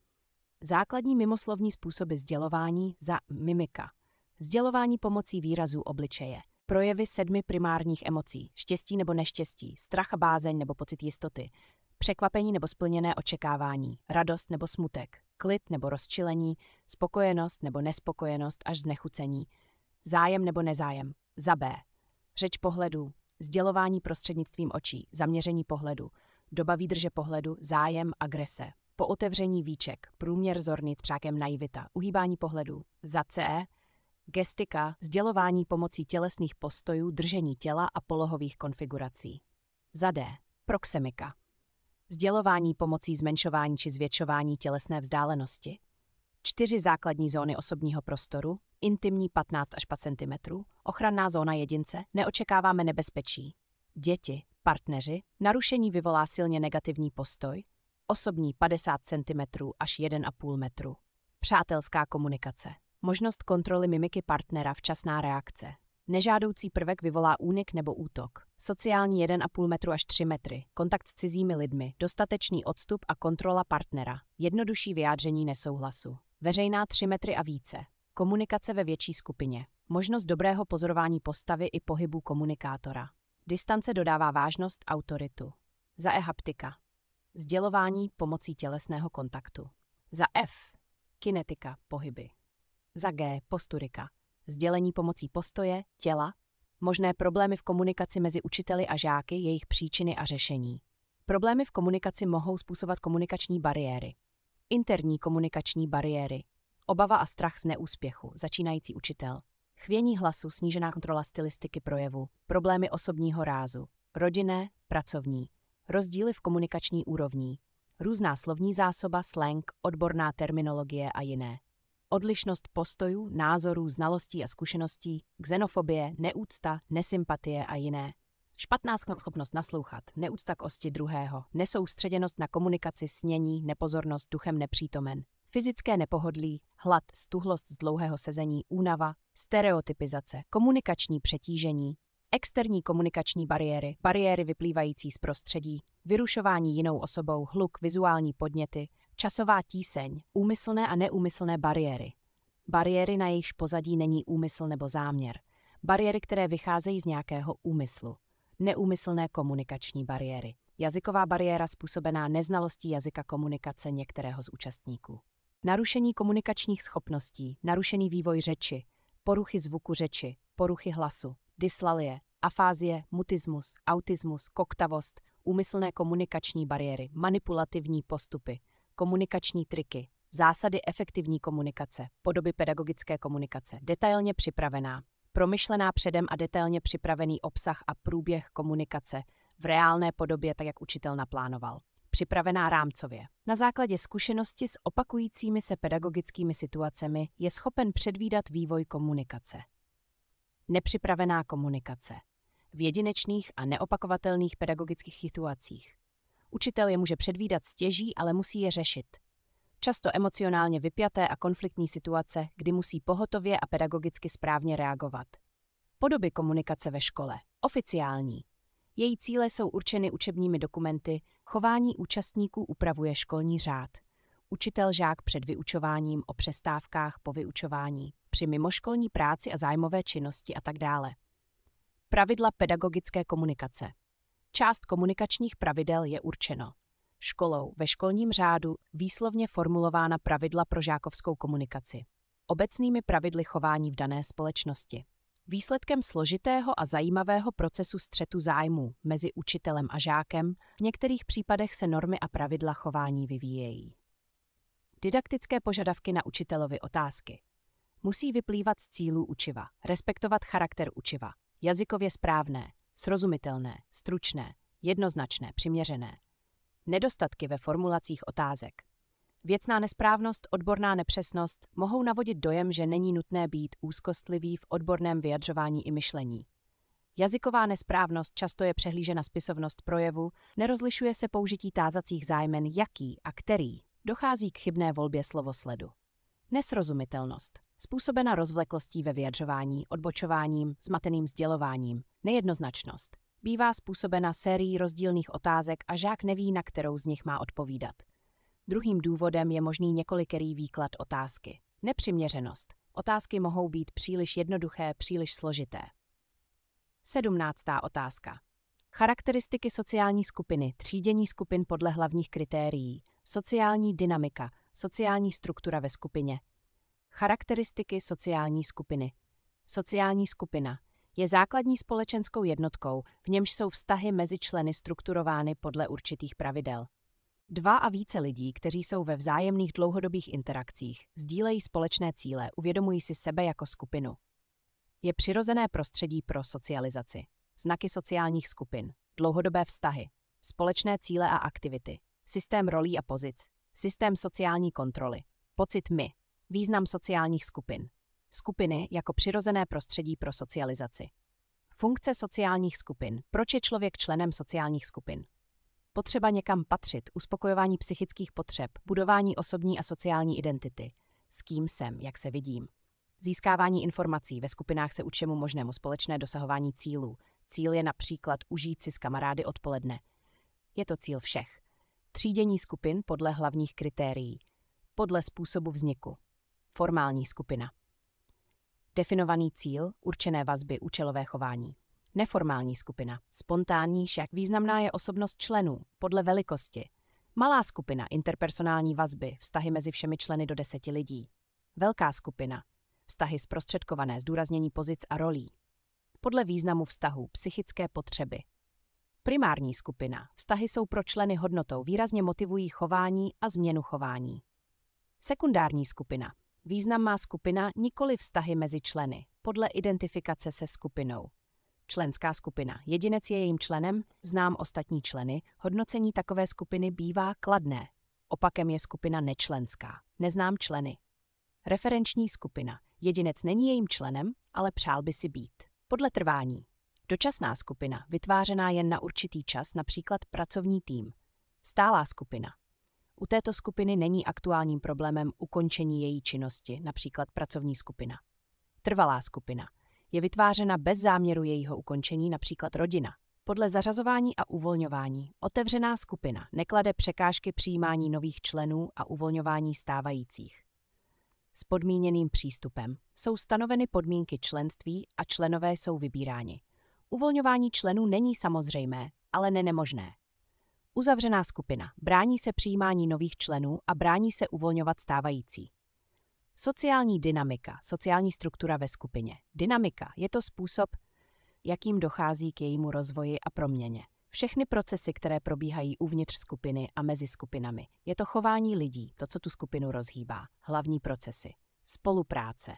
A: Základní mimoslovní způsoby sdělování za mimika. Sdělování pomocí výrazů obličeje. Projevy 7 primárních emocí, štěstí nebo neštěstí, strach a bázeň nebo pocit jistoty, překvapení nebo splněné očekávání, radost nebo smutek, klid nebo rozčilení, spokojenost nebo nespokojenost až znechucení, zájem nebo nezájem, za B. Řeč pohledu, sdělování prostřednictvím očí, zaměření pohledu, doba výdrže pohledu, zájem, agrese, po otevření víček, průměr zornic přákem naivita, uhýbání pohledu, za C. Gestika, sdělování pomocí tělesných postojů, držení těla a polohových konfigurací. Za D. Proxemika. Sdělování pomocí zmenšování či zvětšování tělesné vzdálenosti. 4 základní zóny osobního prostoru, intimní 15 až 5 cm, ochranná zóna jedince, neočekáváme nebezpečí. Děti, partneři, narušení vyvolá silně negativní postoj, osobní 50 cm až 1,5 metru. Přátelská komunikace. Možnost kontroly mimiky partnera, včasná reakce. Nežádoucí prvek vyvolá únik nebo útok. Sociální 1,5 metru až 3 metry. Kontakt s cizími lidmi. Dostatečný odstup a kontrola partnera. Jednodušší vyjádření nesouhlasu. Veřejná 3 metry a více. Komunikace ve větší skupině. Možnost dobrého pozorování postavy i pohybu komunikátora. Distance dodává vážnost, autoritu. Za E. Haptika. Sdělování pomocí tělesného kontaktu. Za F. Kinetika, pohyby. Za G. Posturika. Sdělení pomocí postoje, těla, možné problémy v komunikaci mezi učiteli a žáky, jejich příčiny a řešení. Problémy v komunikaci mohou způsobovat komunikační bariéry. Interní komunikační bariéry. Obava a strach z neúspěchu, začínající učitel. Chvění hlasu, snížená kontrola stylistiky projevu, problémy osobního rázu, rodinné, pracovní, rozdíly v komunikační úrovni, různá slovní zásoba, slang, odborná terminologie a jiné. Odlišnost postojů, názorů, znalostí a zkušeností, xenofobie, neúcta, nesympatie a jiné. Špatná schopnost naslouchat, neúcta k osti druhého, nesoustředěnost na komunikaci, snění, nepozornost, duchem nepřítomen, fyzické nepohodlí, hlad, stuhlost z dlouhého sezení, únava, stereotypizace, komunikační přetížení, externí komunikační bariéry, bariéry vyplývající z prostředí, vyrušování jinou osobou, hluk, vizuální podněty, časová tíseň, úmyslné a neúmyslné bariéry. Bariéry, na jejichž pozadí není úmysl nebo záměr. Bariéry, které vycházejí z nějakého úmyslu. Neúmyslné komunikační bariéry. Jazyková bariéra způsobená neznalostí jazyka komunikace některého z účastníků. Narušení komunikačních schopností, narušený vývoj řeči, poruchy zvuku řeči, poruchy hlasu, dyslalie, afázie, mutismus, autismus, koktavost, úmyslné komunikační bariéry, manipulativní postupy, komunikační triky, zásady efektivní komunikace, podoby pedagogické komunikace, detailně připravená, promyšlená předem a detailně připravený obsah a průběh komunikace v reálné podobě, tak jak učitel naplánoval. Připravená rámcově. Na základě zkušenosti s opakujícími se pedagogickými situacemi je schopen předvídat vývoj komunikace. Nepřipravená komunikace. V jedinečných a neopakovatelných pedagogických situacích. Učitel je může předvídat stěží, ale musí je řešit. Často emocionálně vypjaté a konfliktní situace, kdy musí pohotově a pedagogicky správně reagovat. Podoby komunikace ve škole. Oficiální. Její cíle jsou určeny učebními dokumenty, chování účastníků upravuje školní řád. Učitel žák před vyučováním, o přestávkách po vyučování, při mimoškolní práci a zájmové činnosti a tak dále. Pravidla pedagogické komunikace. Část komunikačních pravidel je určeno školou ve školním řádu výslovně formulována pravidla pro žákovskou komunikaci. Obecnými pravidly chování v dané společnosti. Výsledkem složitého a zajímavého procesu střetu zájmů mezi učitelem a žákem v některých případech se normy a pravidla chování vyvíjejí. Didaktické požadavky na učitelovi otázky. Musí vyplývat z cílů učiva, respektovat charakter učiva, jazykově správné, srozumitelné, stručné, jednoznačné, přiměřené. Nedostatky ve formulacích otázek. Věcná nesprávnost, odborná nepřesnost mohou navodit dojem, že není nutné být úzkostlivý v odborném vyjadřování i myšlení. Jazyková nesprávnost často je přehlížena spisovnost projevu, nerozlišuje se použití tázacích zájmen jaký a který, dochází k chybné volbě slovosledu. Nesrozumitelnost, způsobena rozvleklostí ve vyjadřování, odbočováním, zmateným sdělováním, nejednoznačnost, bývá způsobena sérií rozdílných otázek a žák neví, na kterou z nich má odpovídat. Druhým důvodem je možný několikerý výklad otázky. Nepřiměřenost. Otázky mohou být příliš jednoduché, příliš složité. 17. otázka. Charakteristiky sociální skupiny, třídění skupin podle hlavních kritérií, sociální dynamika, sociální struktura ve skupině. Charakteristiky sociální skupiny. Sociální skupina je základní společenskou jednotkou, v němž jsou vztahy mezi členy strukturovány podle určitých pravidel. Dva a více lidí, kteří jsou ve vzájemných dlouhodobých interakcích, sdílejí společné cíle, uvědomují si sebe jako skupinu. Je přirozené prostředí pro socializaci. Znaky sociálních skupin, dlouhodobé vztahy, společné cíle a aktivity, systém rolí a pozic, systém sociální kontroly, pocit my, význam sociálních skupin. Skupiny jako přirozené prostředí pro socializaci. Funkce sociálních skupin. Proč je člověk členem sociálních skupin? Potřeba někam patřit, uspokojování psychických potřeb, budování osobní a sociální identity. S kým jsem, jak se vidím. Získávání informací, ve skupinách se učemu možnému společné dosahování cílů. Cíl je například užít si s kamarády odpoledne. Je to cíl všech. Třídění skupin podle hlavních kritérií. Podle způsobu vzniku. Formální skupina. Definovaný cíl, určené vazby, účelové chování. Neformální skupina. Spontánní, však významná je osobnost členů, podle velikosti. Malá skupina, interpersonální vazby, vztahy mezi všemi členy do 10 lidí. Velká skupina. Vztahy zprostředkované, zdůraznění pozic a rolí. Podle významu vztahu, psychické potřeby. Primární skupina. Vztahy jsou pro členy hodnotou, výrazně motivují chování a změnu chování. Sekundární skupina. Význam má skupina, nikoli vztahy mezi členy, podle identifikace se skupinou. Členská skupina. Jedinec je jejím členem, znám ostatní členy, hodnocení takové skupiny bývá kladné. Opakem je skupina nečlenská, neznám členy. Referenční skupina. Jedinec není jejím členem, ale přál by si být. Podle trvání. Dočasná skupina, vytvářená jen na určitý čas, například pracovní tým. Stálá skupina. U této skupiny není aktuálním problémem ukončení její činnosti, například pracovní skupina. Trvalá skupina. Je vytvářena bez záměru jejího ukončení, například rodina. Podle zařazování a uvolňování. Otevřená skupina neklade překážky přijímání nových členů a uvolňování stávajících. S podmíněným přístupem. Jsou stanoveny podmínky členství a členové jsou vybíráni. Uvolňování členů není samozřejmé, ale nemožné. Uzavřená skupina. Brání se přijímání nových členů a brání se uvolňovat stávající. Sociální dynamika, sociální struktura ve skupině. Dynamika je to způsob, jakým dochází k jejímu rozvoji a proměně. Všechny procesy, které probíhají uvnitř skupiny a mezi skupinami. Je to chování lidí, to, co tu skupinu rozhýbá. Hlavní procesy. Spolupráce.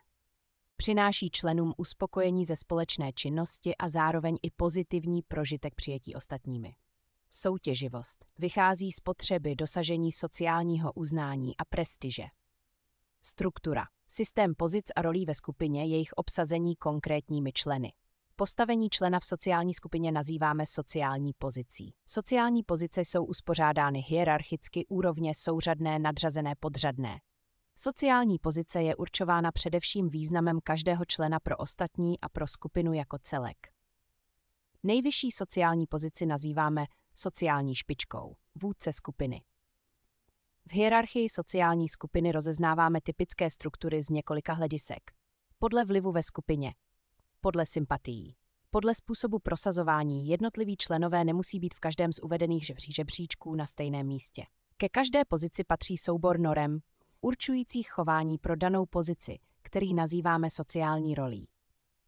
A: Přináší členům uspokojení ze společné činnosti a zároveň i pozitivní prožitek přijetí ostatními. Soutěživost. Vychází z potřeby dosažení sociálního uznání a prestiže. Struktura. Systém pozic a rolí ve skupině, jejich obsazení konkrétními členy. Postavení člena v sociální skupině nazýváme sociální pozicí. Sociální pozice jsou uspořádány hierarchicky, úrovně souřadné, nadřazené, podřadné. Sociální pozice je určována především významem každého člena pro ostatní a pro skupinu jako celek. Nejvyšší sociální pozici nazýváme sociální špičkou, vůdce skupiny. V hierarchii sociální skupiny rozeznáváme typické struktury z několika hledisek. Podle vlivu ve skupině, podle sympatií, podle způsobu prosazování jednotliví členové nemusí být v každém z uvedených žebříčků na stejném místě. Ke každé pozici patří soubor norem, určujících chování pro danou pozici, který nazýváme sociální rolí.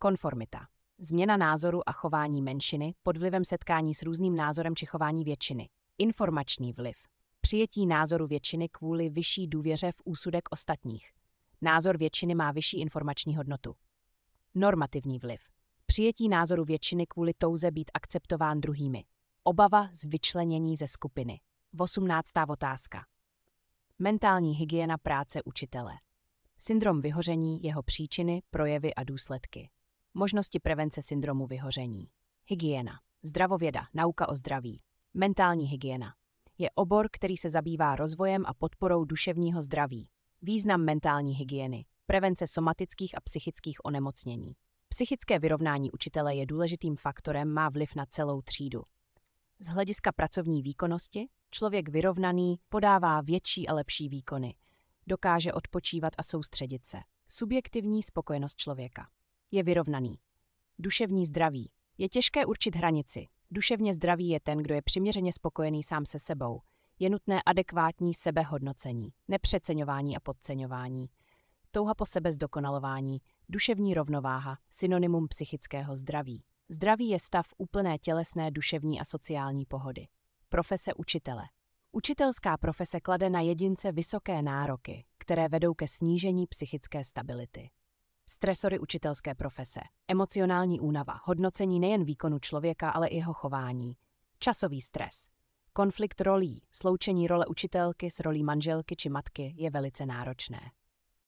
A: Konformita. Změna názoru a chování menšiny pod vlivem setkání s různým názorem či chování většiny. Informační vliv. Přijetí názoru většiny kvůli vyšší důvěře v úsudek ostatních. Názor většiny má vyšší informační hodnotu. Normativní vliv. Přijetí názoru většiny kvůli touze být akceptován druhými. Obava z vyčlenění ze skupiny. 18. otázka. Mentální hygiena práce učitele. Syndrom vyhoření, jeho příčiny, projevy a důsledky. Možnosti prevence syndromu vyhoření. Hygiena. Zdravověda, nauka o zdraví. Mentální hygiena. Je obor, který se zabývá rozvojem a podporou duševního zdraví. Význam mentální hygieny. Prevence somatických a psychických onemocnění. Psychické vyrovnání učitele je důležitým faktorem, má vliv na celou třídu. Z hlediska pracovní výkonnosti, člověk vyrovnaný podává větší a lepší výkony. Dokáže odpočívat a soustředit se. Subjektivní spokojenost člověka. Je vyrovnaný. Duševní zdraví. Je těžké určit hranici. Duševně zdravý je ten, kdo je přiměřeně spokojený sám se sebou. Je nutné adekvátní sebehodnocení, nepřeceňování a podceňování. Touha po sebezdokonalování, duševní rovnováha, synonymum psychického zdraví. Zdraví je stav úplné tělesné, duševní a sociální pohody. Profese učitele. Učitelská profese klade na jedince vysoké nároky, které vedou ke snížení psychické stability. Stresory učitelské profese. Emocionální únava, hodnocení nejen výkonu člověka, ale i jeho chování. Časový stres. Konflikt rolí, sloučení role učitelky s rolí manželky či matky je velice náročné.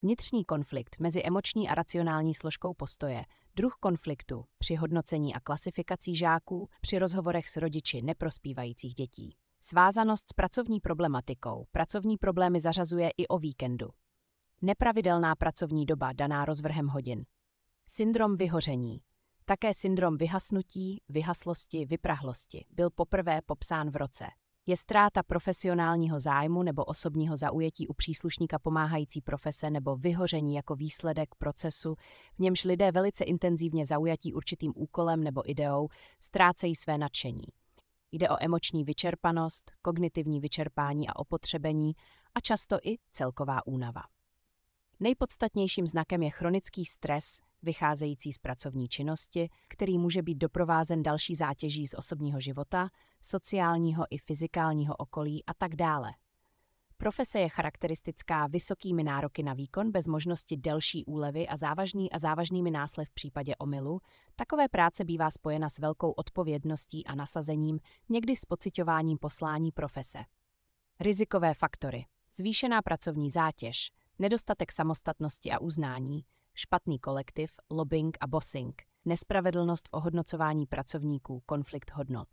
A: Vnitřní konflikt mezi emoční a racionální složkou postoje, druh konfliktu při hodnocení a klasifikací žáků, při rozhovorech s rodiči neprospívajících dětí. Svázanost s pracovní problematikou, pracovní problémy zařazuje i o víkendu. Nepravidelná pracovní doba daná rozvrhem hodin. Syndrom vyhoření. Také syndrom vyhasnutí, vyhaslosti, vyprahlosti byl poprvé popsán v roce. Je ztráta profesionálního zájmu nebo osobního zaujetí u příslušníka pomáhající profese nebo vyhoření jako výsledek procesu, v němž lidé velice intenzivně zaujatí určitým úkolem nebo ideou ztrácejí své nadšení. Jde o emoční vyčerpanost, kognitivní vyčerpání a opotřebení a často i celková únava. Nejpodstatnějším znakem je chronický stres, vycházející z pracovní činnosti, který může být doprovázen další zátěží z osobního života, sociálního i fyzikálního okolí a tak dále. Profese je charakteristická vysokými nároky na výkon bez možnosti delší úlevy a závažnými následky v případě omylu. Takové práce bývá spojena s velkou odpovědností a nasazením, někdy s pociťováním poslání profese. Rizikové faktory. Zvýšená pracovní zátěž, nedostatek samostatnosti a uznání, špatný kolektiv, lobbying a bossing, nespravedlnost v ohodnocování pracovníků, konflikt hodnot.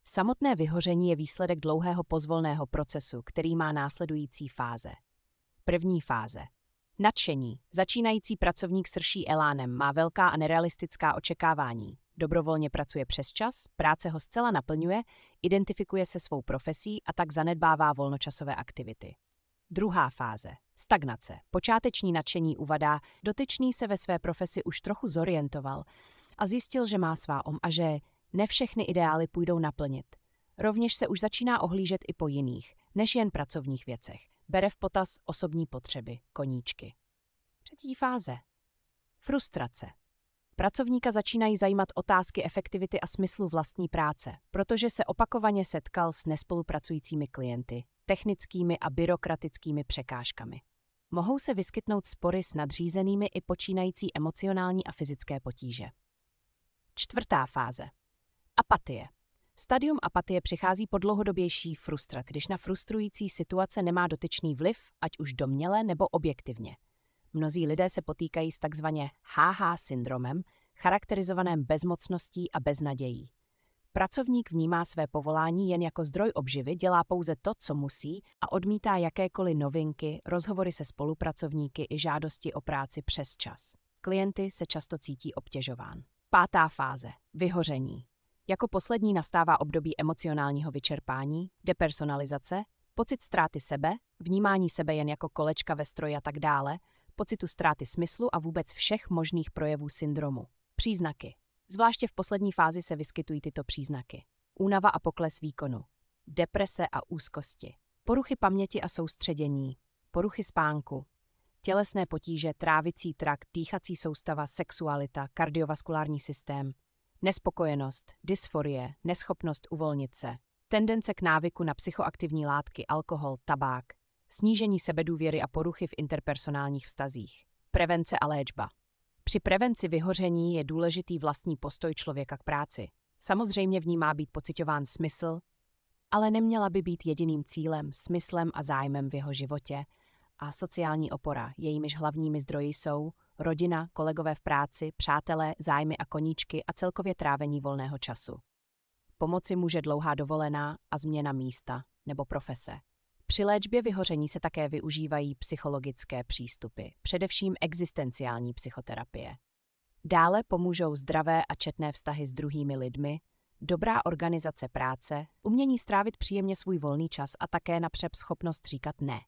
A: Samotné vyhoření je výsledek dlouhého pozvolného procesu, který má následující fáze. První fáze. Nadšení. Začínající pracovník srší elánem, má velká a nerealistická očekávání. Dobrovolně pracuje přesčas, práce ho zcela naplňuje, identifikuje se svou profesí a tak zanedbává volnočasové aktivity. Druhá fáze. Stagnace. Počáteční nadšení uvadá, dotyčný se ve své profesi už trochu zorientoval a zjistil, že má svá a že ne všechny ideály půjdou naplnit. Rovněž se už začíná ohlížet i po jiných, než jen pracovních věcech. Bere v potaz osobní potřeby, koníčky. Třetí fáze. Frustrace. Pracovníka začínají zajímat otázky efektivity a smyslu vlastní práce, protože se opakovaně setkal s nespolupracujícími klienty, technickými a byrokratickými překážkami. Mohou se vyskytnout spory s nadřízenými i počínající emocionální a fyzické potíže. Čtvrtá fáze. Apatie. Stadium apatie přichází po dlouhodobější frustraci, když na frustrující situace nemá dotyčný vliv, ať už domněle nebo objektivně. Mnozí lidé se potýkají s takzvaně HH syndromem, charakterizovaném bezmocností a beznadějí. Pracovník vnímá své povolání jen jako zdroj obživy, dělá pouze to, co musí a odmítá jakékoliv novinky, rozhovory se spolupracovníky i žádosti o práci přes čas. Klienty se často cítí obtěžován. Pátá fáze. Vyhoření. Jako poslední nastává období emocionálního vyčerpání, depersonalizace, pocit ztráty sebe, vnímání sebe jen jako kolečka ve stroji a tak dále, pocitu ztráty smyslu a vůbec všech možných projevů syndromu. Příznaky. Zvláště v poslední fázi se vyskytují tyto příznaky. Únava a pokles výkonu. Deprese a úzkosti. Poruchy paměti a soustředění. Poruchy spánku. tělesné potíže, trávicí trakt, dýchací soustava, sexualita, kardiovaskulární systém, nespokojenost, dysforie, neschopnost uvolnit se, tendence k návyku na psychoaktivní látky, alkohol, tabák, snížení sebedůvěry a poruchy v interpersonálních vztazích, prevence a léčba. Při prevenci vyhoření je důležitý vlastní postoj člověka k práci. Samozřejmě v ní má být pociťován smysl, ale neměla by být jediným cílem, smyslem a zájmem v jeho životě a sociální opora, jejímiž hlavními zdroji jsou rodina, kolegové v práci, přátelé, zájmy a koníčky a celkově trávení volného času. Pomoci může dlouhá dovolená a změna místa nebo profese. Při léčbě vyhoření se také využívají psychologické přístupy, především existenciální psychoterapie. Dále pomůžou zdravé a četné vztahy s druhými lidmi, dobrá organizace práce, umění strávit příjemně svůj volný čas a také napřed schopnost říkat ne.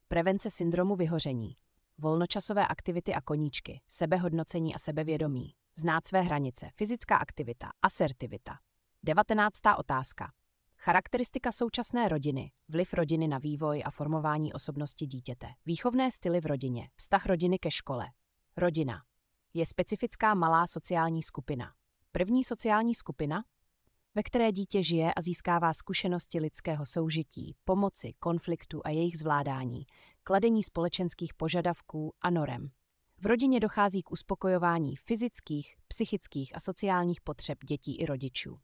A: Prevence syndromu vyhoření, volnočasové aktivity a koníčky, sebehodnocení a sebevědomí, znát své hranice, fyzická aktivita, asertivita. 19. otázka. Charakteristika současné rodiny, vliv rodiny na vývoj a formování osobnosti dítěte, výchovné styly v rodině, vztah rodiny ke škole. Rodina je specifická malá sociální skupina. První sociální skupina, ve které dítě žije a získává zkušenosti lidského soužití, pomoci, konfliktu a jejich zvládání, kladení společenských požadavků a norem. V rodině dochází k uspokojování fyzických, psychických a sociálních potřeb dětí i rodičů.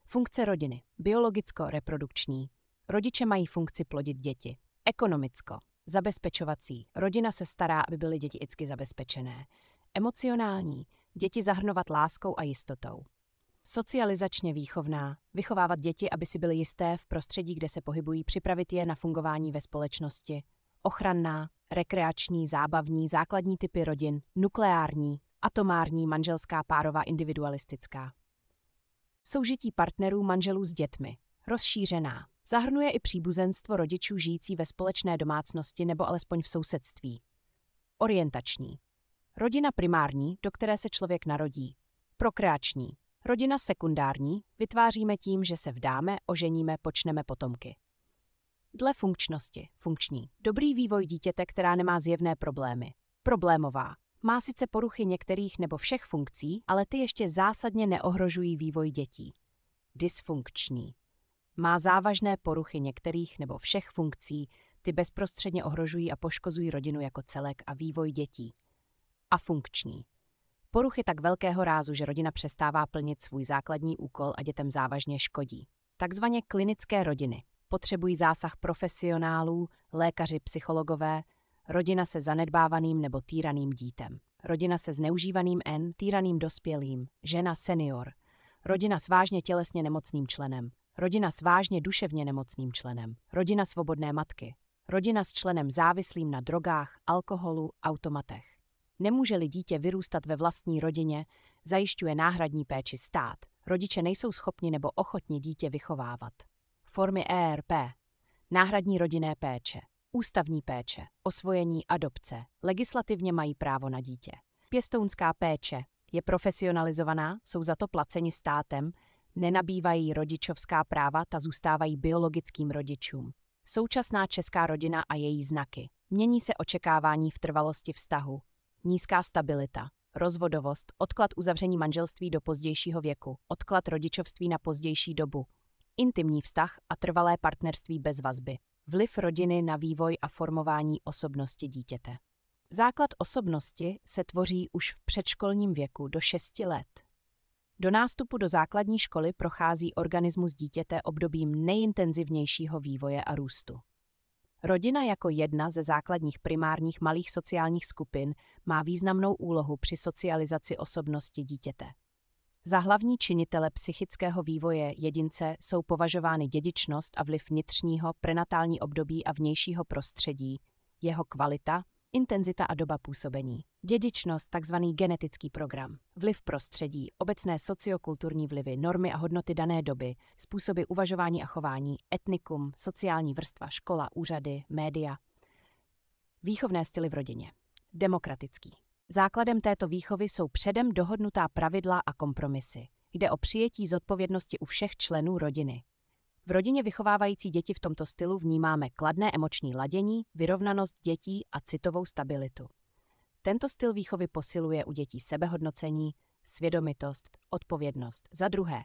A: Funkce rodiny. Biologicko-reprodukční. Rodiče mají funkci plodit děti. Ekonomicko. Zabezpečovací. Rodina se stará, aby byly děti vždycky zabezpečené. Emocionální. Děti zahrnovat láskou a jistotou. Socializačně výchovná. Vychovávat děti, aby si byly jisté v prostředí, kde se pohybují, připravit je na fungování ve společnosti. Ochranná. Rekreační, zábavní, základní typy rodin. Nukleární. Atomární, manželská, párová, individualistická. Soužití partnerů manželů s dětmi. Rozšířená. Zahrnuje i příbuzenstvo rodičů žijící ve společné domácnosti nebo alespoň v sousedství. Orientační. Rodina primární, do které se člověk narodí. Prokreační. Rodina sekundární, vytváříme tím, že se vdáme, oženíme, počneme potomky. Dle funkčnosti. Funkční. Dobrý vývoj dítěte, která nemá zjevné problémy. Problémová. Má sice poruchy některých nebo všech funkcí, ale ty ještě zásadně neohrožují vývoj dětí. Dysfunkční. Má závažné poruchy některých nebo všech funkcí, ty bezprostředně ohrožují a poškozují rodinu jako celek a vývoj dětí. Afunkční. Poruchy tak velkého rázu, že rodina přestává plnit svůj základní úkol a dětem závažně škodí. Takzvaně klinické rodiny. Potřebují zásah profesionálů, lékaři, psychologové, rodina se zanedbávaným nebo týraným dítem, rodina se zneužívaným týraným dospělým, žena senior, rodina s vážně tělesně nemocným členem, rodina s vážně duševně nemocným členem, rodina svobodné matky, rodina s členem závislým na drogách, alkoholu, automatech. Nemůže-li dítě vyrůstat ve vlastní rodině, zajišťuje náhradní péči stát, rodiče nejsou schopni nebo ochotni dítě vychovávat. Formy ERP, náhradní rodinné péče, ústavní péče, osvojení, adopce, legislativně mají právo na dítě. Pěstounská péče je profesionalizovaná, jsou za to placeni státem, nenabývají rodičovská práva, ta zůstávají biologickým rodičům. Současná česká rodina a její znaky. Mění se očekávání v trvalosti vztahu. Nízká stabilita, rozvodovost, odklad uzavření manželství do pozdějšího věku, odklad rodičovství na pozdější dobu, intimní vztah a trvalé partnerství bez vazby. Vliv rodiny na vývoj a formování osobnosti dítěte. Základ osobnosti se tvoří už v předškolním věku do 6 let. Do nástupu do základní školy prochází organismus dítěte obdobím nejintenzivnějšího vývoje a růstu. Rodina jako jedna ze základních primárních malých sociálních skupin má významnou úlohu při socializaci osobnosti dítěte. Za hlavní činitele psychického vývoje jedince jsou považovány dědičnost a vliv vnitřního, prenatální období a vnějšího prostředí, jeho kvalita, intenzita a doba působení. Dědičnost, takzvaný genetický program, vliv prostředí, obecné sociokulturní vlivy, normy a hodnoty dané doby, způsoby uvažování a chování, etnikum, sociální vrstva, škola, úřady, média. Výchovné styly v rodině. Demokratický. Základem této výchovy jsou předem dohodnutá pravidla a kompromisy. Jde o přijetí zodpovědnosti u všech členů rodiny. V rodině vychovávající děti v tomto stylu vnímáme kladné emoční ladění, vyrovnanost dětí a citovou stabilitu. Tento styl výchovy posiluje u dětí sebehodnocení, svědomitost, odpovědnost. Za druhé,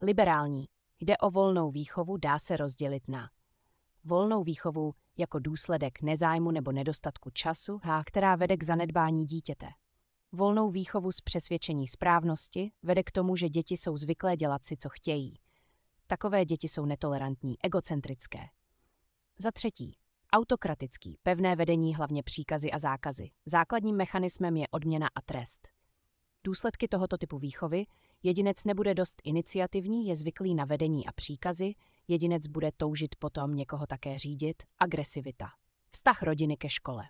A: liberální. Jde o volnou výchovu, dá se rozdělit na volnou výchovu jako důsledek nezájmu nebo nedostatku času, která vede k zanedbání dítěte. Volnou výchovu z přesvědčení správnosti vede k tomu, že děti jsou zvyklé dělat si, co chtějí. Takové děti jsou netolerantní, egocentrické. Za třetí, autokratický, pevné vedení, hlavně příkazy a zákazy. Základním mechanismem je odměna a trest. Důsledky tohoto typu výchovy: jedinec nebude dost iniciativní, je zvyklý na vedení a příkazy, jedinec bude toužit potom někoho také řídit, agresivita. Vztah rodiny ke škole.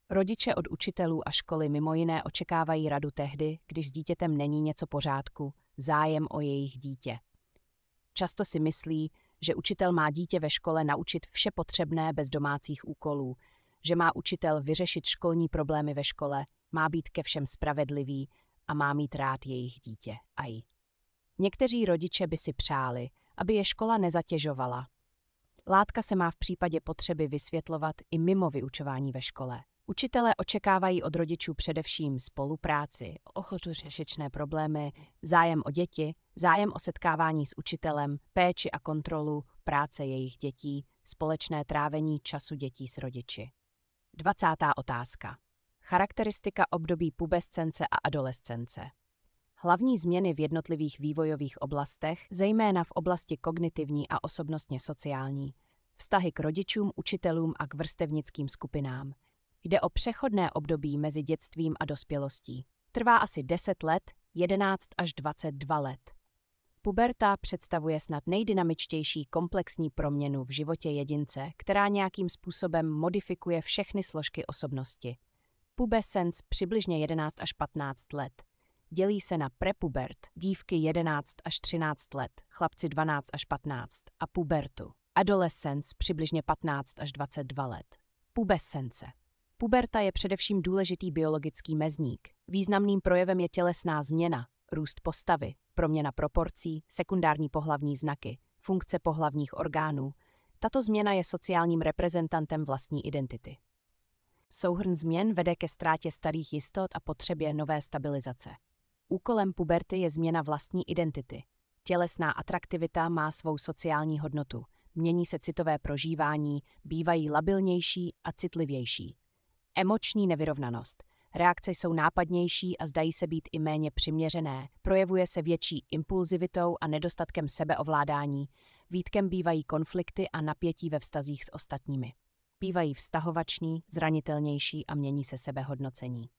A: Rodiče od učitelů a školy mimo jiné očekávají radu tehdy, když s dítětem není něco pořádku, zájem o jejich dítě. Často si myslí, že učitel má dítě ve škole naučit vše potřebné bez domácích úkolů, že má učitel vyřešit školní problémy ve škole, má být ke všem spravedlivý a má mít rád jejich dítě. Někteří rodiče by si přáli, aby je škola nezatěžovala. Látka se má v případě potřeby vysvětlovat i mimo vyučování ve škole. Učitelé očekávají od rodičů především spolupráci, ochotu řešit problémy, zájem o děti, zájem o setkávání s učitelem, péči a kontrolu práce jejich dětí, společné trávení času dětí s rodiči. 20. otázka. Charakteristika období pubescence a adolescence. Hlavní změny v jednotlivých vývojových oblastech, zejména v oblasti kognitivní a osobnostně sociální, vztahy k rodičům, učitelům a k vrstevnickým skupinám. Jde o přechodné období mezi dětstvím a dospělostí. Trvá asi 10 let, 11 až 22 let. Puberta představuje snad nejdynamičtější komplexní proměnu v životě jedince, která nějakým způsobem modifikuje všechny složky osobnosti. Pubescence přibližně 11 až 15 let. Dělí se na prepubert, dívky 11 až 13 let, chlapci 12 až 15 a pubertu. Adolescence přibližně 15 až 22 let. Pubescence. Puberta je především důležitý biologický mezník. Významným projevem je tělesná změna, růst postavy, proměna proporcí, sekundární pohlavní znaky, funkce pohlavních orgánů. Tato změna je sociálním reprezentantem vlastní identity. Souhrn změn vede ke ztrátě starých jistot a potřebě nové stabilizace. Úkolem puberty je změna vlastní identity. Tělesná atraktivita má svou sociální hodnotu. Mění se citové prožívání, bývají labilnější a citlivější. Emoční nevyrovnanost. Reakce jsou nápadnější a zdají se být i méně přiměřené. Projevuje se větší impulzivitou a nedostatkem sebeovládání. Výtkem bývají konflikty a napětí ve vztazích s ostatními. Bývají vztahovační, zranitelnější a mění se sebehodnocení.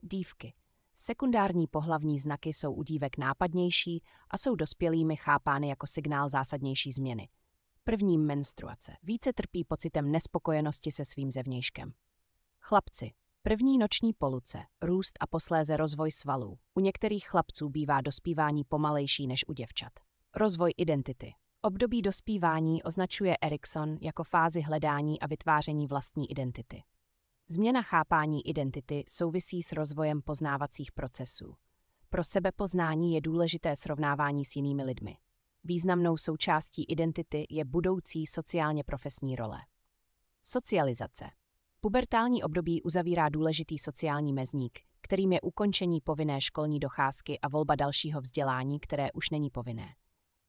A: Dívky. Sekundární pohlavní znaky jsou u dívek nápadnější a jsou dospělými chápány jako signál zásadnější změny. První menstruace. Více trpí pocitem nespokojenosti se svým zevnějškem. Chlapci. První noční poluce, růst a posléze rozvoj svalů. U některých chlapců bývá dospívání pomalejší než u děvčat. Rozvoj identity. Období dospívání označuje Erikson jako fázi hledání a vytváření vlastní identity. Změna chápání identity souvisí s rozvojem poznávacích procesů. Pro sebepoznání je důležité srovnávání s jinými lidmi. Významnou součástí identity je budoucí sociálně profesní role. Socializace. Pubertální období uzavírá důležitý sociální mezník, kterým je ukončení povinné školní docházky a volba dalšího vzdělání, které už není povinné.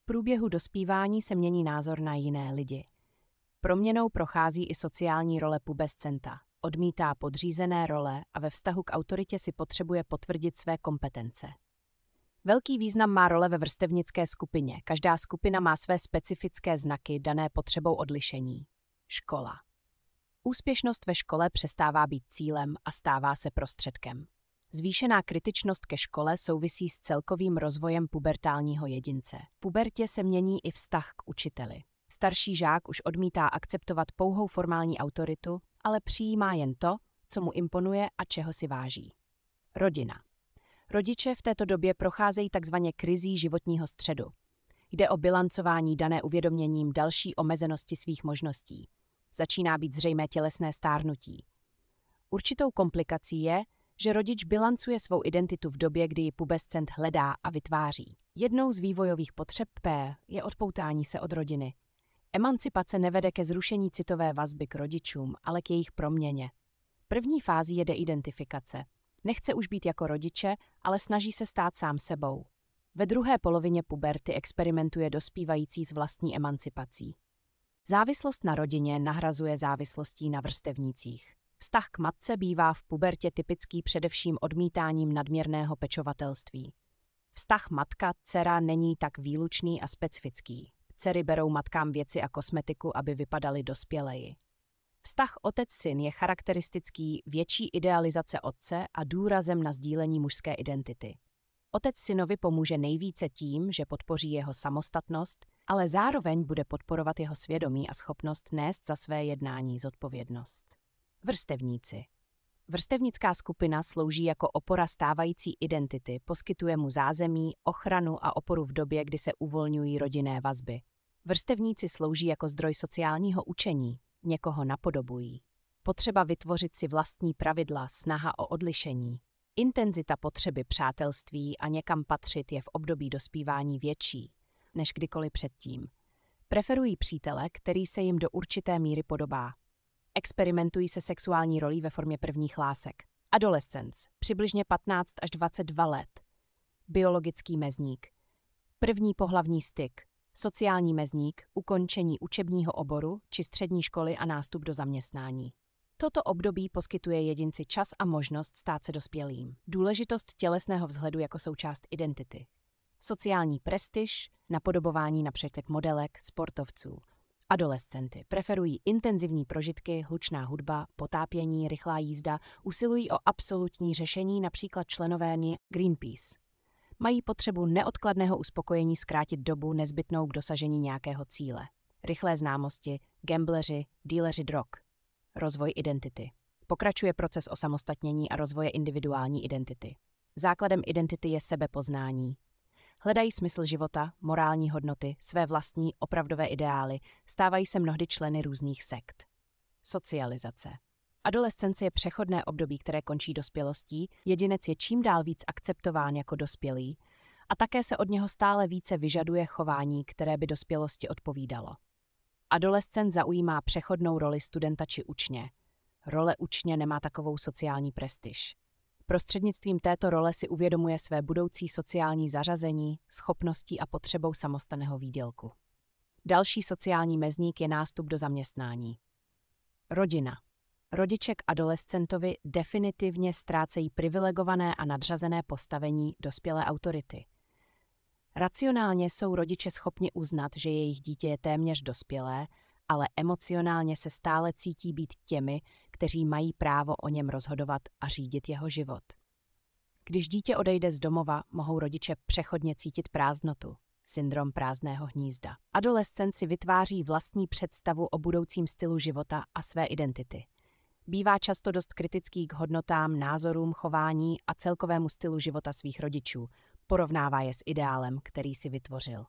A: V průběhu dospívání se mění názor na jiné lidi. Proměnou prochází i sociální role pubescenta. Odmítá podřízené role a ve vztahu k autoritě si potřebuje potvrdit své kompetence. Velký význam má role ve vrstevnické skupině. Každá skupina má své specifické znaky dané potřebou odlišení. Škola. Úspěšnost ve škole přestává být cílem a stává se prostředkem. Zvýšená kritičnost ke škole souvisí s celkovým rozvojem pubertálního jedince. V pubertě se mění i vztah k učiteli. Starší žák už odmítá akceptovat pouhou formální autoritu, ale přijímá jen to, co mu imponuje a čeho si váží. Rodina. Rodiče v této době procházejí takzvaně krizí životního středu. Jde o bilancování dané uvědoměním další omezenosti svých možností. Začíná být zřejmé tělesné stárnutí. Určitou komplikací je, že rodič bilancuje svou identitu v době, kdy ji pubescent hledá a vytváří. Jednou z vývojových potřeb P je odpoutání se od rodiny. Emancipace nevede ke zrušení citové vazby k rodičům, ale k jejich proměně. První fází je deidentifikace. Nechce už být jako rodiče, ale snaží se stát sám sebou. Ve druhé polovině puberty experimentuje dospívající s vlastní emancipací. Závislost na rodině nahrazuje závislostí na vrstevnících. Vztah k matce bývá v pubertě typický především odmítáním nadměrného pečovatelství. Vztah matka-dcera není tak výlučný a specifický. Dcery berou matkám věci a kosmetiku, aby vypadaly dospěleji. Vztah otec-syn je charakteristický větší idealizace otce a důrazem na sdílení mužské identity. Otec synovi pomůže nejvíce tím, že podpoří jeho samostatnost, ale zároveň bude podporovat jeho svědomí a schopnost nést za své jednání zodpovědnost. Vrstevníci. Vrstevnická skupina slouží jako opora stávající identity, poskytuje mu zázemí, ochranu a oporu v době, kdy se uvolňují rodinné vazby. Vrstevníci slouží jako zdroj sociálního učení, někoho napodobují. Potřeba vytvořit si vlastní pravidla, snaha o odlišení. Intenzita potřeby přátelství a někam patřit je v období dospívání větší než kdykoliv předtím. Preferují přítele, který se jim do určité míry podobá. Experimentují se sexuální rolí ve formě prvních lásek. Adolescence, přibližně 15 až 22 let. Biologický mezník. První pohlavní styk. Sociální mezník, ukončení učebního oboru či střední školy a nástup do zaměstnání. Toto období poskytuje jedinci čas a možnost stát se dospělým. Důležitost tělesného vzhledu jako součást identity. Sociální prestiž, napodobování například modelek, sportovců. Adolescenty preferují intenzivní prožitky, hlučná hudba, potápění, rychlá jízda, usilují o absolutní řešení, například členové Greenpeace. Mají potřebu neodkladného uspokojení zkrátit dobu nezbytnou k dosažení nějakého cíle. Rychlé známosti, gambleři, díleři drog. Rozvoj identity. Pokračuje proces osamostatnění a rozvoje individuální identity. Základem identity je sebepoznání. Hledají smysl života, morální hodnoty, své vlastní, opravdové ideály, stávají se mnohdy členy různých sekt. Socializace. Adolescence je přechodné období, které končí dospělostí, jedinec je čím dál víc akceptován jako dospělý a také se od něho stále více vyžaduje chování, které by dospělosti odpovídalo. Adolescent zaujímá přechodnou roli studenta či učně. Role učně nemá takovou sociální prestiž. Prostřednictvím této role si uvědomuje své budoucí sociální zařazení, schopností a potřebou samostatného výdělku. Další sociální mezník je nástup do zaměstnání. Rodina. Rodiče k adolescentovi definitivně ztrácejí privilegované a nadřazené postavení dospělé autority. Racionálně jsou rodiče schopni uznat, že jejich dítě je téměř dospělé, ale emocionálně se stále cítí být těmi, kteří mají právo o něm rozhodovat a řídit jeho život. Když dítě odejde z domova, mohou rodiče přechodně cítit prázdnotu, syndrom prázdného hnízda. Adolescent si vytváří vlastní představu o budoucím stylu života a své identity. Bývá často dost kritický k hodnotám, názorům, chování a celkovému stylu života svých rodičů. Porovnává je s ideálem, který si vytvořil.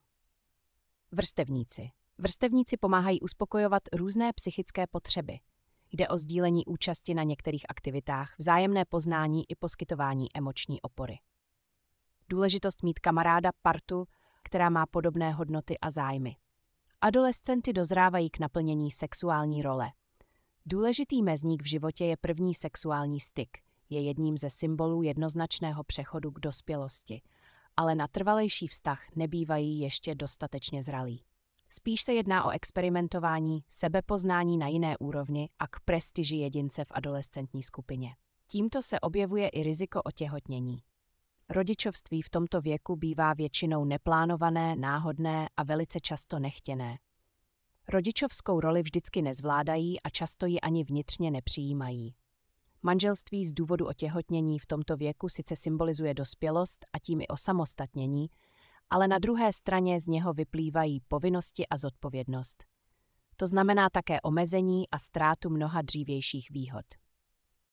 A: Vrstevníci. Vrstevníci pomáhají uspokojovat různé psychické potřeby. Jde o sdílení účasti na některých aktivitách, vzájemné poznání i poskytování emoční opory. Důležitost mít kamaráda, partu, která má podobné hodnoty a zájmy. Adolescenty dozrávají k naplnění sexuální role. Důležitý mezník v životě je první sexuální styk. Je jedním ze symbolů jednoznačného přechodu k dospělosti, ale na trvalejší vztah nebývají ještě dostatečně zralí. Spíš se jedná o experimentování, sebepoznání na jiné úrovni a k prestiži jedince v adolescentní skupině. Tímto se objevuje i riziko otěhotnění. Rodičovství v tomto věku bývá většinou neplánované, náhodné a velice často nechtěné. Rodičovskou roli vždycky nezvládají a často ji ani vnitřně nepřijímají. Manželství z důvodu otěhotnění v tomto věku sice symbolizuje dospělost a tím i osamostatnění, ale na druhé straně z něho vyplývají povinnosti a zodpovědnost. To znamená také omezení a ztrátu mnoha dřívějších výhod.